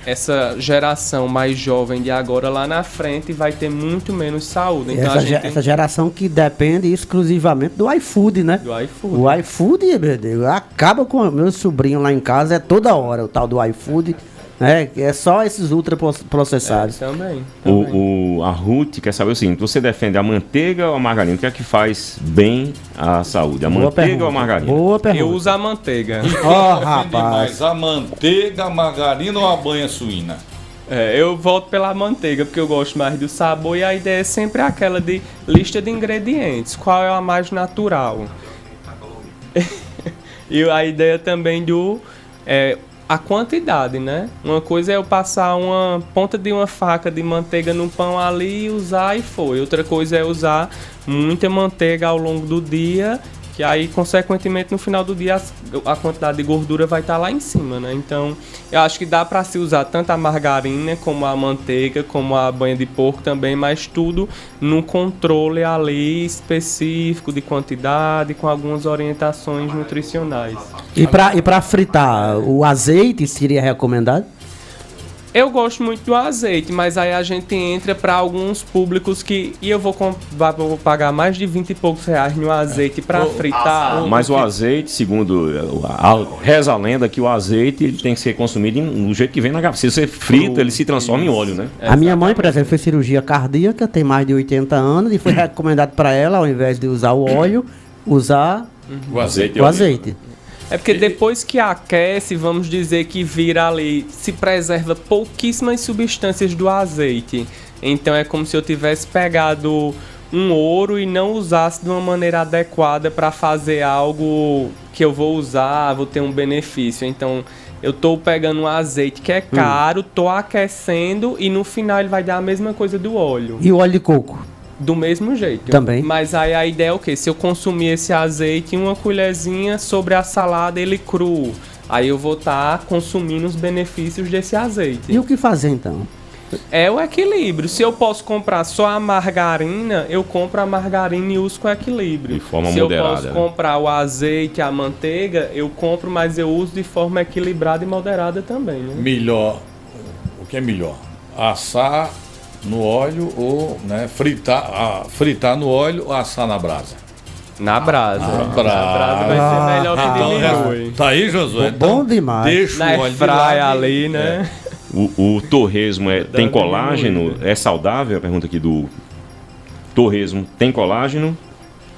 essa geração mais jovem de agora lá na frente vai ter muito menos saúde. Então, essa geração que depende exclusivamente do iFood, né? Do iFood. O iFood, meu Deus, acaba com o meu sobrinho lá em casa, é toda hora o tal do iFood. É só esses ultraprocessados. Também. A Ruth quer saber o seguinte: você defende a manteiga ou a margarina? O que é que faz bem à saúde? A Boa manteiga pergunta. ou a margarina? Boa pergunta. Eu uso a manteiga. Ó, Defende rapaz. mais a manteiga, a margarina ou a banha suína? Eu volto pela manteiga, porque eu gosto mais do sabor, e a ideia é sempre aquela de lista de ingredientes. Qual é a mais natural? E a ideia também a quantidade, né? Uma coisa é eu passar uma ponta de uma faca de manteiga no pão ali e usar e foi. Outra coisa é usar muita manteiga ao longo do dia, que aí, consequentemente, no final do dia a quantidade de gordura vai estar lá em cima, né? Então, eu acho que dá para se usar tanto a margarina como a manteiga, como a banha de porco também, mas tudo no controle ali específico de quantidade, com algumas orientações nutricionais. E pra fritar, o azeite seria recomendado? Eu gosto muito do azeite, mas aí a gente entra para alguns públicos que... E eu vou pagar mais de 20 e poucos reais no azeite para fritar. Mas o azeite, segundo reza a lenda, que o azeite ele tem que ser consumido do jeito que vem na garrafa. Se você frita, ele se transforma em óleo, né? A minha mãe, por exemplo, fez cirurgia cardíaca, tem mais de 80 anos, e foi recomendado para ela, ao invés de usar o óleo, usar O azeite. o azeite. É porque depois que aquece, vamos dizer que vira ali, se preserva pouquíssimas substâncias do azeite. Então é como se eu tivesse pegado um ouro e não usasse de uma maneira adequada para fazer algo que eu vou usar, vou ter um benefício. Então eu tô pegando um azeite que é caro, tô aquecendo e no final ele vai dar a mesma coisa do óleo. E o óleo de coco? Do mesmo jeito. Também. Mas aí a ideia é o quê? Se eu consumir esse azeite, uma colherzinha sobre a salada, ele cru. Aí eu vou estar consumindo os benefícios desse azeite. E o que fazer então? É o equilíbrio. Se eu posso comprar só a margarina, eu compro a margarina e uso com equilíbrio. De forma Se moderada, eu posso né? comprar o azeite, a manteiga, eu compro, mas eu uso de forma equilibrada e moderada também, né? Melhor. O que é melhor? Assar no óleo ou, né, fritar no óleo ou assar na brasa? Na brasa. Na Na brasa vai ser melhor que diminui. Tá aí, Josué? Bom demais. Deixa Na o óleo de airfryer lado ali, né? O torresmo tem colágeno? É saudável? A pergunta aqui do torresmo tem colágeno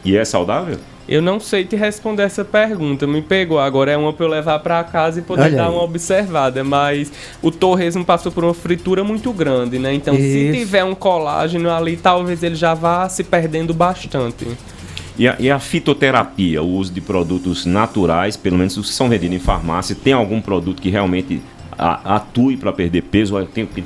e é saudável? Eu não sei te responder essa pergunta, me pegou. Agora é uma pra eu levar pra casa e poder Olha dar aí. uma observada. Mas o torresmo passou por uma fritura muito grande, né? Então, se Isso. tiver um colágeno ali, talvez ele já vá se perdendo bastante. E a fitoterapia, o uso de produtos naturais, pelo menos os que são vendidos em farmácia, tem algum produto que realmente atue para perder peso?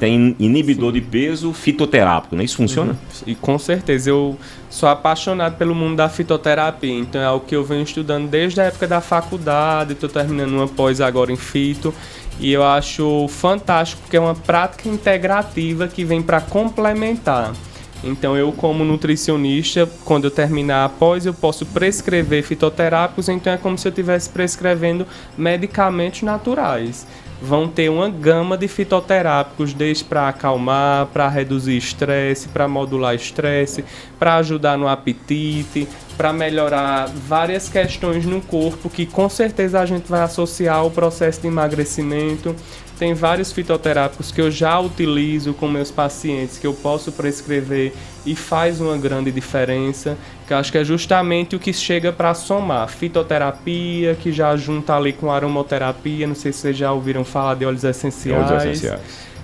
Tem inibidor de peso fitoterápico, né? Isso funciona? E com certeza, eu sou apaixonado pelo mundo da fitoterapia. Então é algo que eu venho estudando desde a época da faculdade, estou terminando uma pós agora em fito. E eu acho fantástico porque é uma prática integrativa que vem para complementar. Então eu, como nutricionista, quando eu terminar a pós, eu posso prescrever fitoterápicos, então é como se eu estivesse prescrevendo medicamentos naturais. Vão ter uma gama de fitoterápicos, desde para acalmar, para reduzir estresse, para modular estresse, para ajudar no apetite, para melhorar várias questões no corpo que com certeza a gente vai associar ao processo de emagrecimento. Tem vários fitoterápicos que eu já utilizo com meus pacientes, que eu posso prescrever e faz uma grande diferença, que eu acho que é justamente o que chega para somar. Fitoterapia, que já junta ali com aromoterapia, não sei se vocês já ouviram falar de óleos essenciais.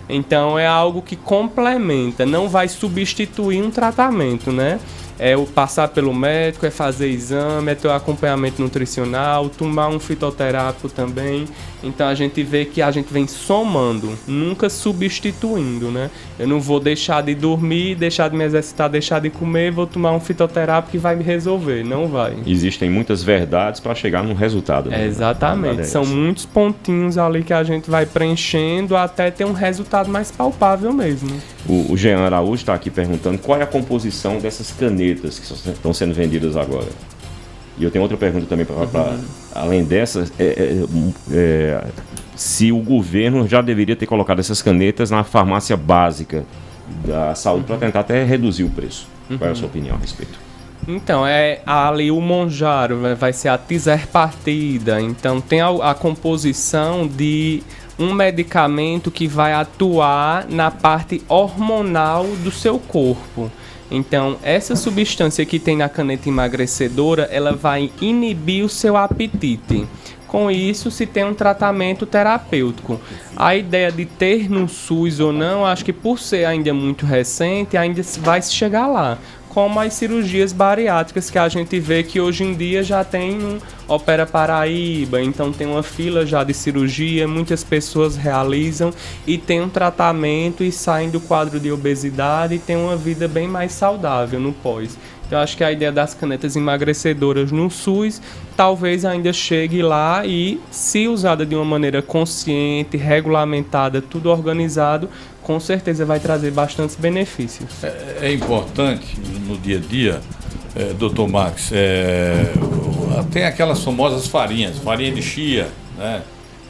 Então é algo que complementa, não vai substituir um tratamento, né? É o passar pelo médico, é fazer exame, é ter o acompanhamento nutricional, tomar um fitoterápico também. Então a gente vê que a gente vem somando, nunca substituindo, né? Eu não vou deixar de dormir, deixar de me exercitar, deixar de comer, vou tomar um fitoterápico que vai me resolver. Não vai. Existem muitas verdades para chegar num resultado. Né? Exatamente. São muitos pontinhos ali que a gente vai preenchendo até ter um resultado mais palpável mesmo. O Jean Araújo está aqui perguntando qual é a composição dessas canetas que estão sendo vendidas agora. E eu tenho outra pergunta também, além dessas, se o governo já deveria ter colocado essas canetas na farmácia básica da saúde para tentar até reduzir o preço. Qual é a sua opinião a respeito? Então, ali o Monjaro vai ser a Tizerpartida. Então, tem a composição de um medicamento que vai atuar na parte hormonal do seu corpo. Então, essa substância que tem na caneta emagrecedora, ela vai inibir o seu apetite. Com isso, se tem um tratamento terapêutico. A ideia de ter no SUS ou não, acho que por ser ainda muito recente, ainda vai se chegar lá. Como as cirurgias bariátricas que a gente vê que hoje em dia já tem um Opera Paraíba, então tem uma fila já de cirurgia, muitas pessoas realizam e tem um tratamento e saem do quadro de obesidade e tem uma vida bem mais saudável no pós. Então, acho que a ideia das canetas emagrecedoras no SUS talvez ainda chegue lá e, se usada de uma maneira consciente, regulamentada, tudo organizado, com certeza vai trazer bastantes benefícios. É importante no dia a dia, Dr. Max, tem aquelas famosas farinhas, farinha de chia, né?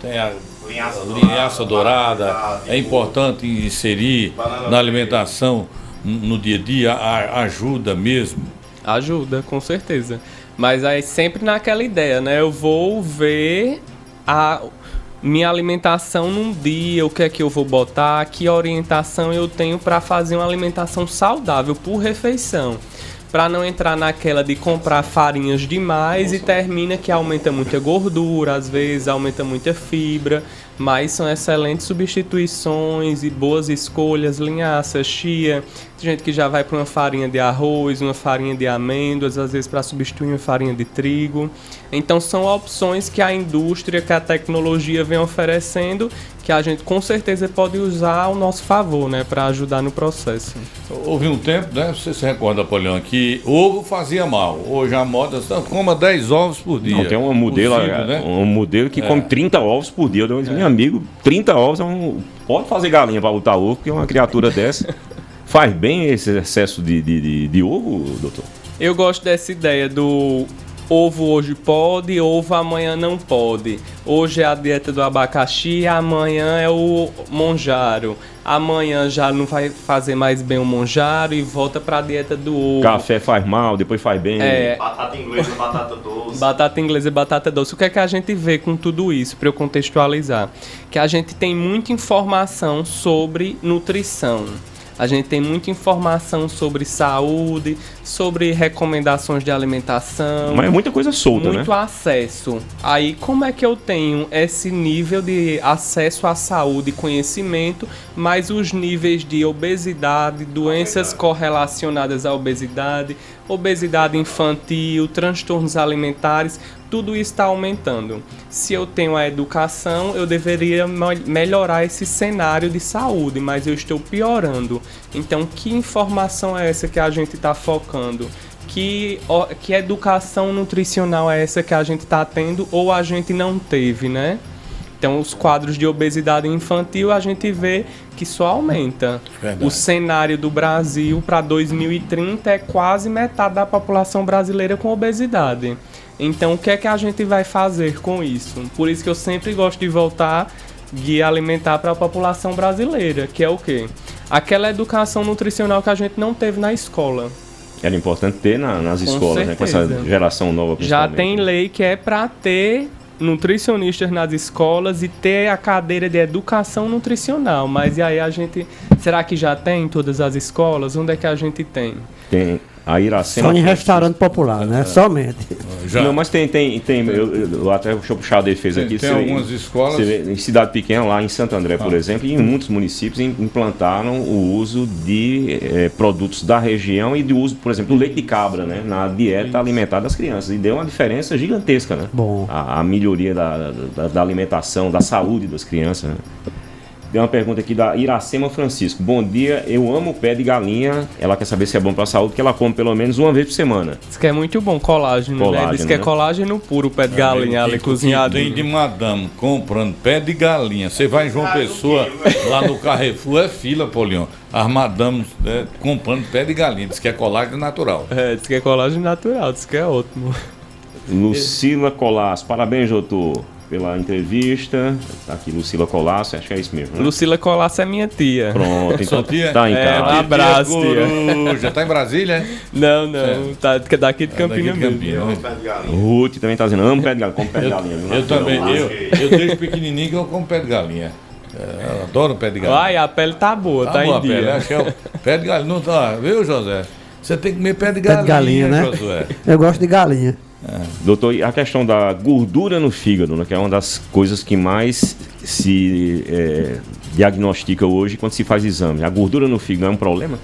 Tem a linhaça dourada, é importante inserir na alimentação no dia a dia, ajuda mesmo? Ajuda, com certeza. Mas aí sempre naquela ideia, né? Eu vou ver a minha alimentação num dia, o que é que eu vou botar, que orientação eu tenho para fazer uma alimentação saudável por refeição. Para não entrar naquela de comprar farinhas demais e termina que aumenta muita gordura, às vezes aumenta muita fibra, mas são excelentes substituições e boas escolhas, linhaça, chia, tem gente que já vai para uma farinha de arroz, uma farinha de amêndoas, às vezes para substituir uma farinha de trigo. Então são opções que a indústria, que a tecnologia vem oferecendo, que a gente com certeza pode usar ao nosso favor, né, para ajudar no processo. Houve um tempo, né, você se recorda, Napoleão, que ovo fazia mal. Hoje a moda está, coma 10 ovos por dia. Não, tem uma modelo, possível, né? Um modelo que come 30 ovos por dia. Eu disse, meu amigo, 30 ovos pode fazer galinha para botar ovo, porque uma criatura dessa faz bem esse excesso de ovo, doutor? Eu gosto dessa ideia do ovo hoje pode, ovo amanhã não pode. Hoje é a dieta do abacaxi, amanhã é o monjaro. Amanhã já não vai fazer mais bem o monjaro e volta para a dieta do ovo. Café faz mal, depois faz bem. Batata inglesa, batata doce. Batata inglesa e batata doce. O que é que a gente vê com tudo isso, para eu contextualizar? Que a gente tem muita informação sobre nutrição. A gente tem muita informação sobre saúde, sobre recomendações de alimentação. Mas é muita coisa solta, muito acesso. Aí, como é que eu tenho esse nível de acesso à saúde e conhecimento, mas os níveis de obesidade, doenças correlacionadas à obesidade, obesidade infantil, transtornos alimentares, tudo isso está aumentando. Se eu tenho a educação, eu deveria melhorar esse cenário de saúde, mas eu estou piorando. Então, que informação é essa que a gente está focando? Que educação nutricional é essa que a gente está tendo ou a gente não teve, né? Então, os quadros de obesidade infantil, a gente vê que só aumenta. Verdade. O cenário do Brasil para 2030 é quase metade da população brasileira com obesidade. Então, o que é que a gente vai fazer com isso? Por isso que eu sempre gosto de voltar guia alimentar para a população brasileira, que é o quê? Aquela educação nutricional que a gente não teve na escola. Era importante ter nas escolas, né? Com essa geração nova, principalmente. Já tem lei que é para ter nutricionistas nas escolas e ter a cadeira de educação nutricional. Mas e aí a gente... Será que já tem em todas as escolas? Onde é que a gente tem? Tem. A Iracema. Só em restaurante popular, né? Somente. Já. Não, mas tem eu até deixa eu puxar a defesa aqui. Tem algumas escolas. Você vê, em cidade pequena, lá em Santo André, por exemplo, e em muitos municípios implantaram o uso de produtos da região e de uso, por exemplo, do leite de cabra, né, na dieta alimentar das crianças. E deu uma diferença gigantesca, né? Bom. A melhoria da alimentação, da saúde das crianças, né? Tem uma pergunta aqui da Iracema Francisco. Bom dia, eu amo pé de galinha. Ela quer saber se é bom para a saúde, que ela come pelo menos uma vez por semana. Diz que é muito bom, colágeno, né? Diz que é colágeno puro, pé de galinha ali cozinhado. Tem de madame comprando pé de galinha. Você vai em João Pessoa, lá no Carrefour, é fila, Polion. As madames comprando pé de galinha. Diz que é colágeno natural. Diz que é colágeno natural, diz que é ótimo. Lucila Colasso, parabéns, doutor, pela entrevista. Tá aqui, Lucila Colasso, acho que é isso mesmo, né? Lucila Colasso é minha tia. Pronto, então tia? tá em casa. Um abraço, tia. Já tá em Brasília, Não, tá daqui de Campinas mesmo. Ruth também tá dizendo, amo pé de galinha, como pé de galinha. Eu também, eu desde pequenininho que eu como pé de galinha. Eu adoro pé de galinha. Ai, a pele tá boa, tá boa em dia. Pele, acho que é o pé de galinha. Não tá, viu, José? Você tem que comer pé de galinha, né? Josué. Eu gosto de galinha. Doutor, e a questão da gordura no fígado, né, que é uma das coisas que mais se diagnostica hoje quando se faz exame. A gordura no fígado é um problema?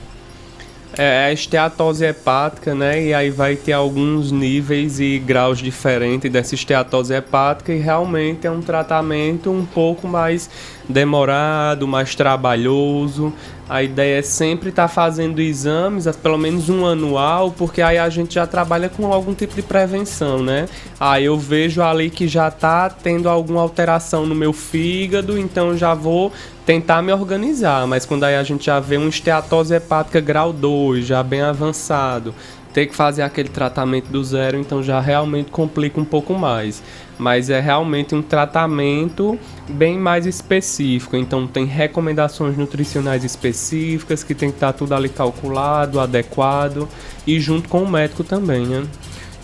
É a esteatose hepática, né? E aí vai ter alguns níveis e graus diferentes dessa esteatose hepática e realmente é um tratamento um pouco mais demorado, mais trabalhoso. A ideia é sempre estar fazendo exames, pelo menos um anual, porque aí a gente já trabalha com algum tipo de prevenção, né? Aí eu vejo ali que já está tendo alguma alteração no meu fígado, então já vou tentar me organizar. Mas quando aí a gente já vê uma esteatose hepática grau 2, já bem avançado, ter que fazer aquele tratamento do zero, então já realmente complica um pouco mais. Mas é realmente um tratamento bem mais específico. Então tem recomendações nutricionais específicas que tem que estar tudo ali calculado, adequado e junto com o médico também, né?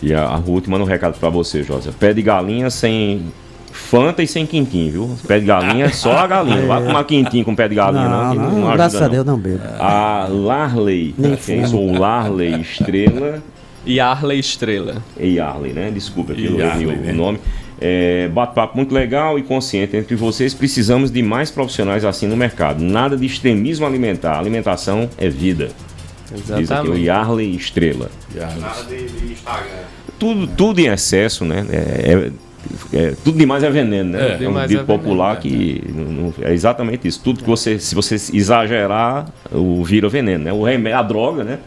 E a Ruth manda um recado pra você, José. Pé de galinha sem Fanta e sem quintim, viu? Pé de galinha é só a galinha. Não vai tomar quintim com pé de galinha, não. Não, graças a Deus não bebo. A Larley, quem sou o Larley Estrela. Yarley Estrela. Yarley, né? Desculpa aqui o nome. Bate-papo muito legal e consciente entre vocês. Precisamos de mais profissionais assim no mercado. Nada de extremismo alimentar. Alimentação é vida. Exatamente. Diz aqui o Yarley Estrela. Nada de Instagram. Tudo em excesso, né? Tudo demais é veneno, né? É um dito popular que é exatamente isso. Tudo que se você exagerar, vira veneno, né? O remédio, a droga, né?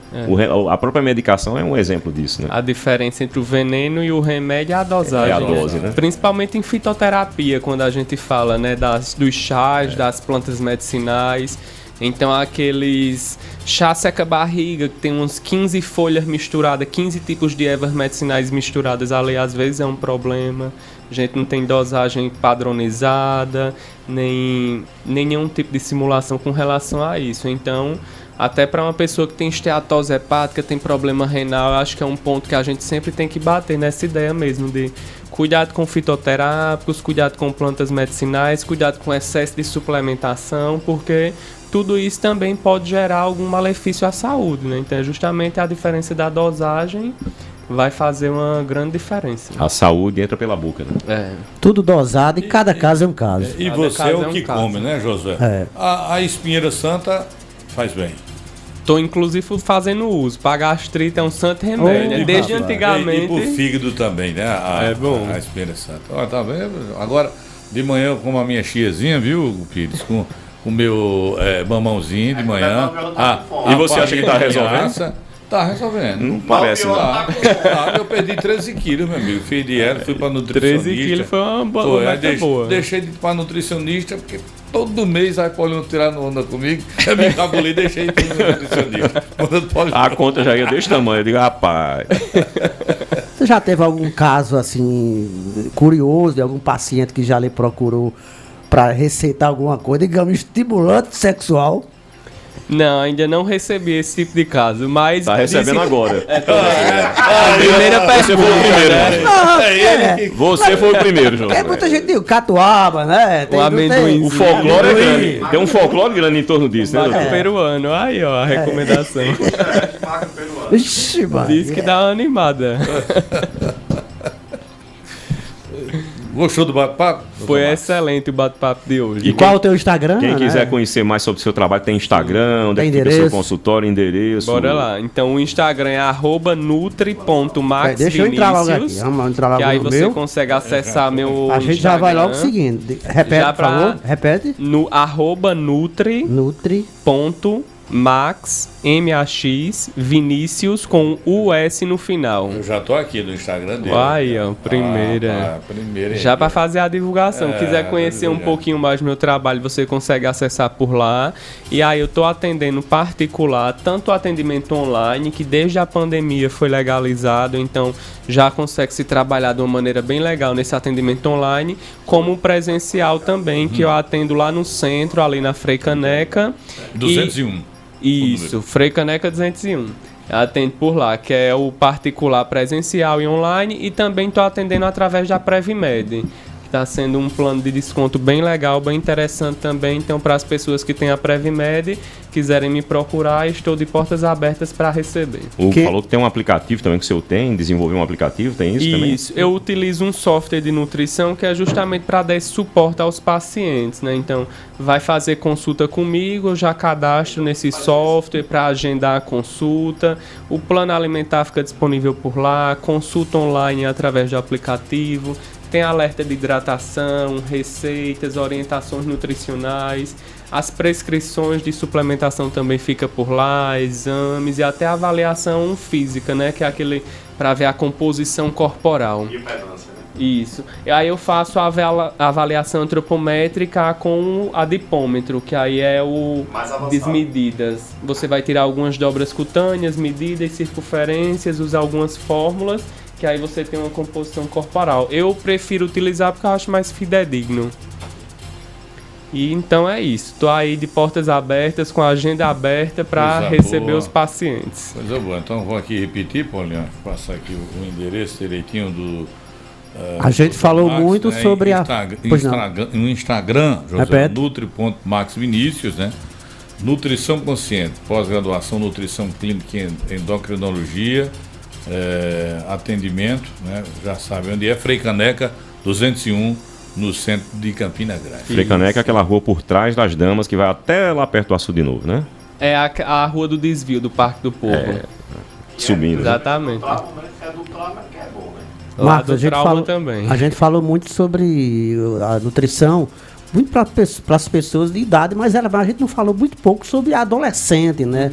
A própria medicação é um exemplo disso, né? A diferença entre o veneno e o remédio é a dosagem. É a dose, né? Principalmente em fitoterapia, quando a gente fala, né, dos chás, das plantas medicinais. Então aqueles chá seca-barriga, que tem uns 15 folhas misturadas, 15 tipos de ervas medicinais misturadas ali, às vezes é um problema. A gente não tem dosagem padronizada, nem nenhum tipo de simulação com relação a isso. Então, até para uma pessoa que tem esteatose hepática, tem problema renal, eu acho que é um ponto que a gente sempre tem que bater nessa ideia mesmo de cuidado com fitoterápicos, cuidado com plantas medicinais, cuidado com excesso de suplementação, porque tudo isso também pode gerar algum malefício à saúde, né? Então, justamente a diferença da dosagem vai fazer uma grande diferença. A saúde entra pela boca, né? Tudo dosado e cada caso é um caso. E você é o que come, né, Josué? A espinheira santa faz bem. Tô inclusive fazendo uso. Para gastrite é um santo remédio. Desde antigamente. E pro fígado também, né? É bom. A espinheira santa. Ó, tá vendo? Agora, de manhã eu como a minha chiazinha, viu, Pires? Com o meu mamãozinho de manhã. E você acha que tá resolvendo? Tá resolvendo. Não parece, não. Eu perdi 13 quilos, meu amigo. Fiz dieta, fui pra nutricionista. 13 quilos foi uma boa. Deixei de ir pra nutricionista, porque todo mês a Paulinho tirar onda comigo. Eu me encabulei e deixei de ir pro nutricionista. A conta já ia desse tamanho. Eu digo, rapaz. Você já teve algum caso, assim, curioso de algum paciente que já lhe procurou para receitar alguma coisa, digamos, estimulante sexual? Não, ainda não recebi esse tipo de caso, mas... Tá recebendo agora. A primeira Você foi o primeiro, né? Você foi o primeiro, João. É muita gente tem catuaba, né? O amendoim. O folclore é grande. Tem um folclore grande em torno disso, né? Maca doutor? peruano, aí ó, a recomendação. Ixi, mano. Diz que dá uma animada. Gostou do bate-papo? Foi doutor Marcos? excelente o bate-papo de hoje. E qual o teu Instagram? Quem né? quiser conhecer mais sobre o seu trabalho, tem Instagram, onde é Tem que fica o seu endereço? consultório, endereço. Bora lá. Então o Instagram é @nutri.maxvinicius. Deixa eu entrar logo aqui. Vamos entrar logo Que aí no você meu. consegue acessar meu A gente já vai logo Instagram. seguindo. Repete, Já por pra- favor. Repete. No @nutri.max, Nutri. M-A-X, Vinícius com US no final. Eu já tô aqui no Instagram dele. Aí, ó, primeira. Primeira. Já para fazer a divulgação. Quiser conhecer um divulgar. pouquinho mais do meu trabalho, você consegue acessar por lá. E aí eu tô atendendo particular, tanto o atendimento online, que desde a pandemia foi legalizado, então já consegue se trabalhar de uma maneira bem legal nesse atendimento online, como o presencial também, que eu atendo lá no centro, ali na Frei Caneca. 201. Isso, Frei Caneca 201. Atendo por lá, que é o particular presencial e online, e também estou atendendo através da Previmed, que está sendo um plano de desconto bem legal, bem interessante também. Então, para as pessoas que têm a Previmed, quiserem me procurar, estou de portas abertas para receber. O falou que tem um aplicativo também que o seu tem, desenvolveu um aplicativo, tem isso também? Isso, eu utilizo um software de nutrição que é justamente para dar esse suporte aos pacientes, né? Então, vai fazer consulta comigo, eu já cadastro nesse software para agendar a consulta, o plano alimentar fica disponível por lá, consulta online através do aplicativo, tem alerta de hidratação, receitas, orientações nutricionais, as prescrições de suplementação também fica por lá, exames e até avaliação física, né? Que é aquele para ver a composição corporal. E impedância, né? Isso. E aí eu faço a avaliação antropométrica com adipômetro, que aí é o Mais avançado. desmedidas. Você vai tirar algumas dobras cutâneas, medidas, circunferências, usar algumas fórmulas, que aí você tem uma composição corporal. Eu prefiro utilizar porque eu acho mais fidedigno. E então é isso. Tô aí de portas abertas, com a agenda aberta para Coisa receber boa. os pacientes. Coisa boa. Então vou aqui repetir, Paulinho, passar aqui o endereço direitinho do. A gente falou Max, muito né? sobre a. Pois não. No Instagram, José, Repete. nutri.maxvinicius, né? Nutrição consciente, pós-graduação, nutrição clínica e endocrinologia, atendimento, né? Já sabe onde é, Frei Caneca 201, no centro de Campina Grande. Frei Caneca é aquela rua por trás das Damas que vai até lá perto do Açude Novo, né? É a rua do desvio do Parque do Povo. Subindo. Né? Exatamente. Trauma, né? É do trauma que é bom, né? Lá Marcos, do a gente, trauma falou, também. a gente falou muito sobre a nutrição, muito para as pessoas de idade, mas a gente não falou muito pouco sobre a adolescente, né?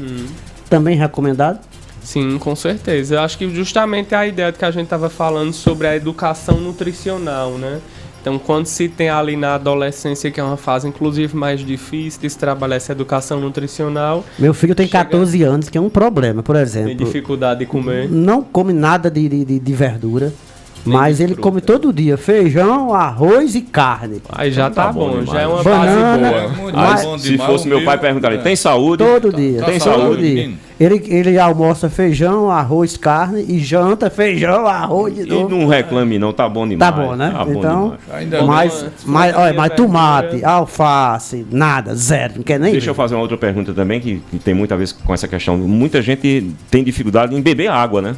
Também recomendado? Sim, com certeza. Eu acho que justamente a ideia que a gente estava falando sobre a educação nutricional, né? Então, quando se tem ali na adolescência, que é uma fase inclusive mais difícil de se trabalhar essa educação nutricional, Meu filho tem Chega- 14 anos, que é um problema, por tem exemplo. dificuldade de comer. Não come nada de verdura, Nem mas de ele fruta. come todo dia feijão, arroz e carne. Aí já tá, Tá bom bom, demais. já é uma Banana, base boa. Muito Mas- bom Se demais, fosse meu o pai, perguntaria: tem saúde? Todo dia, Tem todo saúde, dia. menino? Ele almoça feijão, arroz, carne e janta feijão, arroz de E novo. não reclame, não, tá bom demais. Tá bom, né? Tá bom Então, demais. Ainda mas, bem. mas tomate, alface, nada, zero, não quer nem Deixa ver. eu fazer uma outra pergunta também, que tem muito a ver com essa questão. Muita gente tem dificuldade em beber água, né?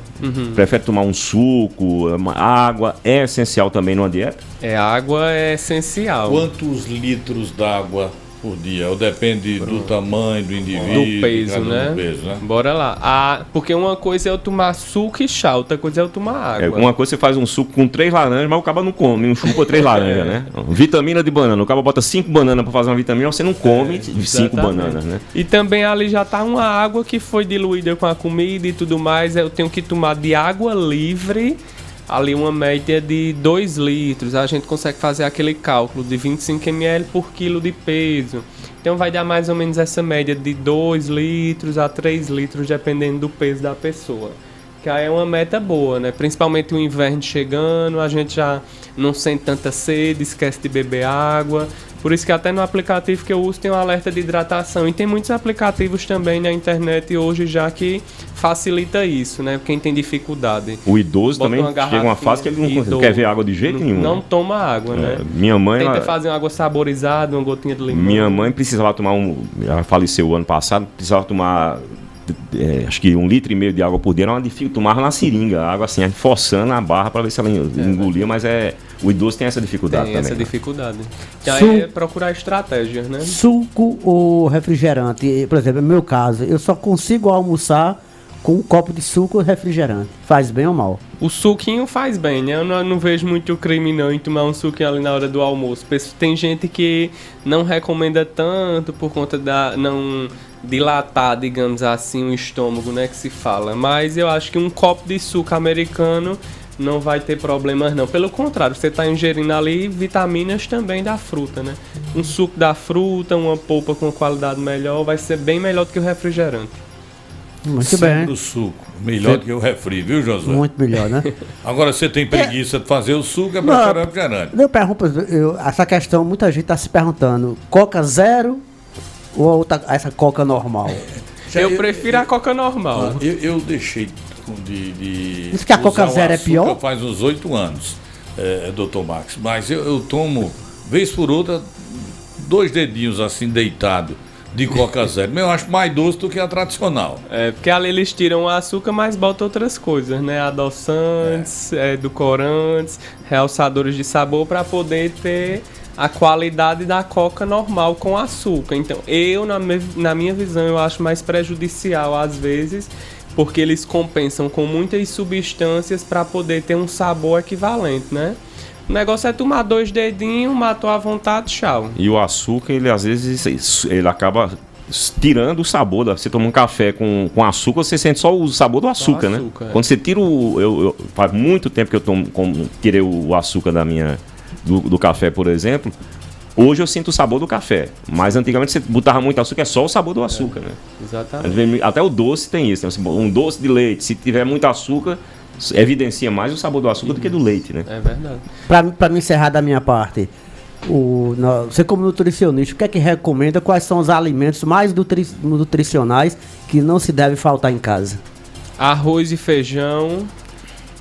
Prefere tomar um suco, uma água. É essencial também numa dieta? Água é essencial. Quantos litros d'água por dia? Ou depende do tamanho do indivíduo, Do peso, cada um né? do peso, né? Bora lá. Porque uma coisa é eu tomar suco e chá, outra coisa é eu tomar água. É, uma coisa você faz um suco com 3 laranjas, mas o cara não come, um chupa 3 laranjas, né? Vitamina de banana, o cara bota 5 bananas pra fazer uma vitamina, você não come 5 Exatamente. bananas, né? E também ali já tá uma água que foi diluída com a comida e tudo mais. Eu tenho que tomar de água livre, ali uma média de 2 litros. A gente consegue fazer aquele cálculo de 25 ml por quilo de peso. Então vai dar mais ou menos essa média de 2 litros a 3 litros, dependendo do peso da pessoa. Que aí é uma meta boa, né? Principalmente o inverno chegando, a gente já não sente tanta sede, esquece de beber água. Por isso que até no aplicativo que eu uso tem um alerta de hidratação. E tem muitos aplicativos também na internet hoje já que facilita isso, né? Quem tem dificuldade. O idoso Bota também chega uma fase que ele não quer ver água de jeito nenhum. Não né? toma água, né? Minha mãe... Tenta fazer uma água saborizada, uma gotinha de limão. Minha mãe precisava tomar ela faleceu o ano passado, precisava tomar acho que 1,5 litro de água por dia, era uma dificuldade, tomava na seringa, a água assim, forçando a barra para ver se ela engolia, mas o idoso tem essa dificuldade também. Tem essa dificuldade. Então é procurar estratégias, né? Suco ou refrigerante? Por exemplo, no meu caso, eu só consigo almoçar com um copo de suco ou refrigerante. Faz bem ou mal? O suquinho faz bem, né? Eu não vejo muito crime não em tomar um suquinho ali na hora do almoço. Tem gente que não recomenda tanto por conta da não dilatar, digamos assim, o estômago, né, que se fala. Mas eu acho que um copo de suco americano não vai ter problemas não. Pelo contrário, você está ingerindo ali vitaminas também da fruta, né? Um suco da fruta, uma polpa com qualidade melhor, vai ser bem melhor do que o refrigerante. Muito Sempre bem. o suco. Melhor do que o refri, viu, Josué? Muito melhor, né? Agora, você tem preguiça de fazer o suco, é para refrigerante. Eu pergunto, essa questão, muita gente está se perguntando, Coca zero ou essa Coca normal? Eu prefiro a Coca normal. Eu deixei de Diz que a Coca usar o zero é açúcar pior? faz uns 8 anos, Dr. Max. Mas eu tomo, vez por outra, 2 dedinhos assim, deitado, de Coca zero. Eu acho mais doce do que a tradicional. Porque ali eles tiram o açúcar, mas botam outras coisas, né? Adoçantes, edulcorantes, realçadores de sabor para poder ter a qualidade da Coca normal com açúcar. Então, na minha visão, eu acho mais prejudicial às vezes, porque eles compensam com muitas substâncias para poder ter um sabor equivalente, né? O negócio é tomar 2 dedinhos, matou à vontade, tchau. E o açúcar, ele às vezes ele acaba tirando o sabor. Você toma um café com açúcar, você sente só o sabor do açúcar, né? Quando você tira faz muito tempo que eu tirei o açúcar do café, por exemplo. Hoje eu sinto o sabor do café. Mas antigamente você botava muito açúcar, é só o sabor do açúcar, né? Exatamente. Até o doce tem isso, né? Um doce de leite, se tiver muito açúcar, evidencia mais o sabor do açúcar do que do leite, né? É verdade. Para me encerrar da minha parte, você como nutricionista, o que é que recomenda? Quais são os alimentos mais nutricionais que não se deve faltar em casa? Arroz e feijão,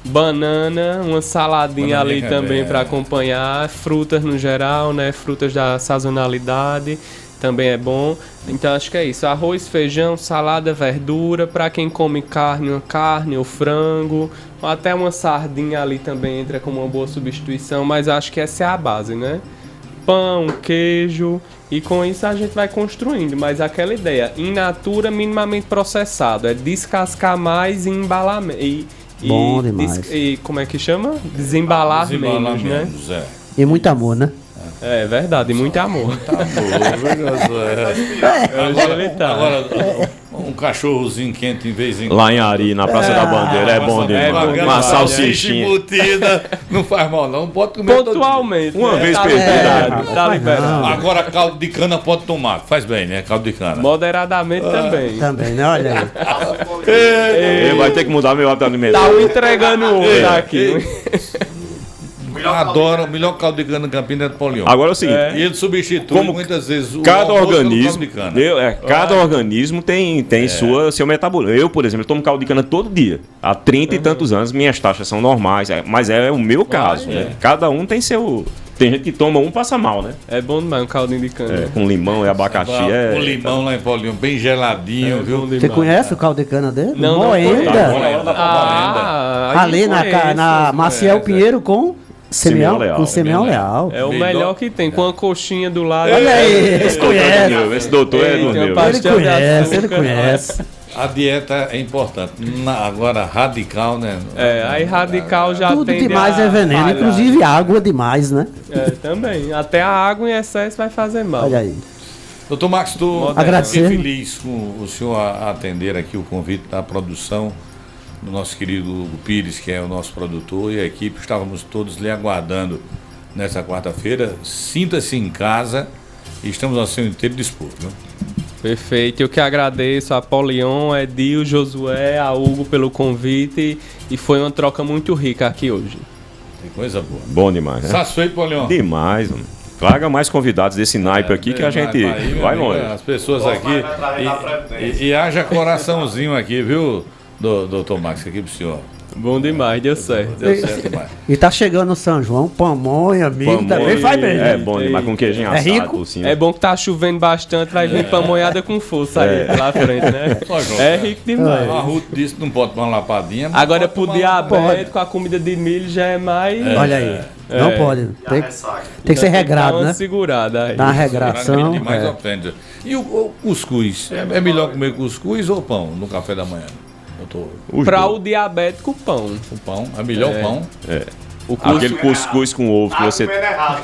banana, uma saladinha ali também para acompanhar, frutas no geral, né? Frutas da sazonalidade também é bom. Então acho que é isso, arroz, feijão, salada, verdura, para quem come carne, uma carne ou frango, ou até uma sardinha ali também entra como uma boa substituição, mas acho que essa é a base, né? Pão, queijo, e com isso a gente vai construindo, mas aquela ideia, in natura minimamente processado, é descascar mais e embalar Bom demais. E como é que chama? Desembalar menos, né? E muito amor, né? É verdade, e muito amor. Tá bom, agora, um cachorrozinho quente em vez em quando. Lá em Ari, na Praça da Bandeira, é bom demais. Uma salsichinha. Embutida, não faz mal não, pode comer pontualmente. Uma vez tá perdida. liberado, tá liberado. Agora caldo de cana pode tomar, faz bem, né? Caldo de cana. Moderadamente também. Também, né? Olha aí. Ele vai ter que mudar meu hábito alimentar. Tá entregando hoje aqui. Adoro, o melhor caldo de cana em Campinas é de Polion. Agora é o seguinte, E ele substitui como muitas vezes o cada almoço pelo organismo, caldo de cana. cada organismo tem seu metabolismo. Eu, por exemplo, tomo caldo de cana todo dia. Há 30 e tantos anos, minhas taxas são normais, mas é o meu caso. Né? Cada um tem seu... Tem gente que toma um passa mal, né? É bom demais um caldinho de cana. Com limão e abacaxi. O limão lá em Polion, bem geladinho, viu? Você conhece o caldo de cana dele? Não Moenda. Ali conheço. na Maciel Pinheiro com Semeão Leal. Com Semeão Leal. É o melhor que tem, com a coxinha do lado. Olha aí, eles conhecem. Esse doutor é do meu. Ele conhece. A dieta é importante. Agora, radical, né? Aí radical já Tudo tende demais a é veneno, falhar. inclusive água demais, né? Também. Até a água em excesso vai fazer mal. Olha aí. Doutor Max, estou Agradecer. feliz com o senhor a atender aqui o convite da produção do nosso querido Hugo Pires, que é o nosso produtor, e a equipe. Estávamos todos lhe aguardando nessa quarta-feira. Sinta-se em casa e estamos ao seu inteiro dispor. Viu? Perfeito, eu que agradeço a Polion, a Edil, Josué, a Hugo pelo convite e foi uma troca muito rica aqui hoje. Que coisa boa. Bom demais, né? Satisfeito, Polion? Demais, mano. Traga mais convidados desse naipe aqui que a gente vai longe. As pessoas aqui. E haja coraçãozinho aqui, viu, doutor Max, aqui pro senhor. Bom demais, deu certo. Deu certo demais. E tá chegando o São João, pamonha, milho, também faz bem. É bom demais, com queijinho assado rico? por cima. É bom que tá chovendo bastante, vai vir pamonhada com força aí pela frente, né? É rico demais. A Ruth disse que não pode tomar uma lapadinha. Mas Agora pode pro tomar diabético, a comida de milho já é mais. Olha aí. Não pode. Tem que ser Dá regrado, uma né? segurada aí. Dá uma uma regração. demais ofende. E o cuscuz? É melhor comer cuscuz ou pão no café da manhã? Pra o diabético, pão. O pão, é melhor o pão. Aquele cuscuz com ovo que você. comendo errado.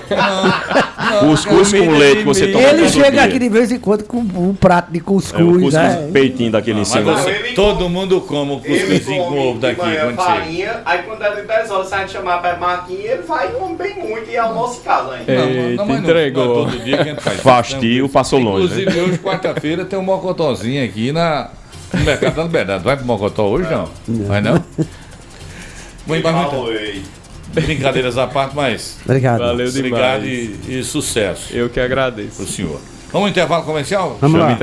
Cuscuz com leite que você toma. Ele todo chega dia. aqui de vez em quando com um prato de É, o cuscuz, cuscuz né? peitinho daquele em Mas cima. todo mundo come o cuscuzinho com ovo daqui manhã, quando chega. farinha, aí quando é de 10 horas, se a gente chamar pra Marquinhos, ele vai e come bem muito e almoça em casa ainda. Eita, mas entregou. Não é todo dia que a gente faz. Fastio passou longe, né? Inclusive, hoje, quarta-feira, tem um mocotózinho aqui no Mercado da Liberdade. Vai pro Mocotó hoje, não? Vai não? Brincadeiras à parte, mas Obrigado. Valeu obrigado demais. e sucesso Eu que agradeço. pro senhor. Vamos ao intervalo comercial? Vamos lá. Chama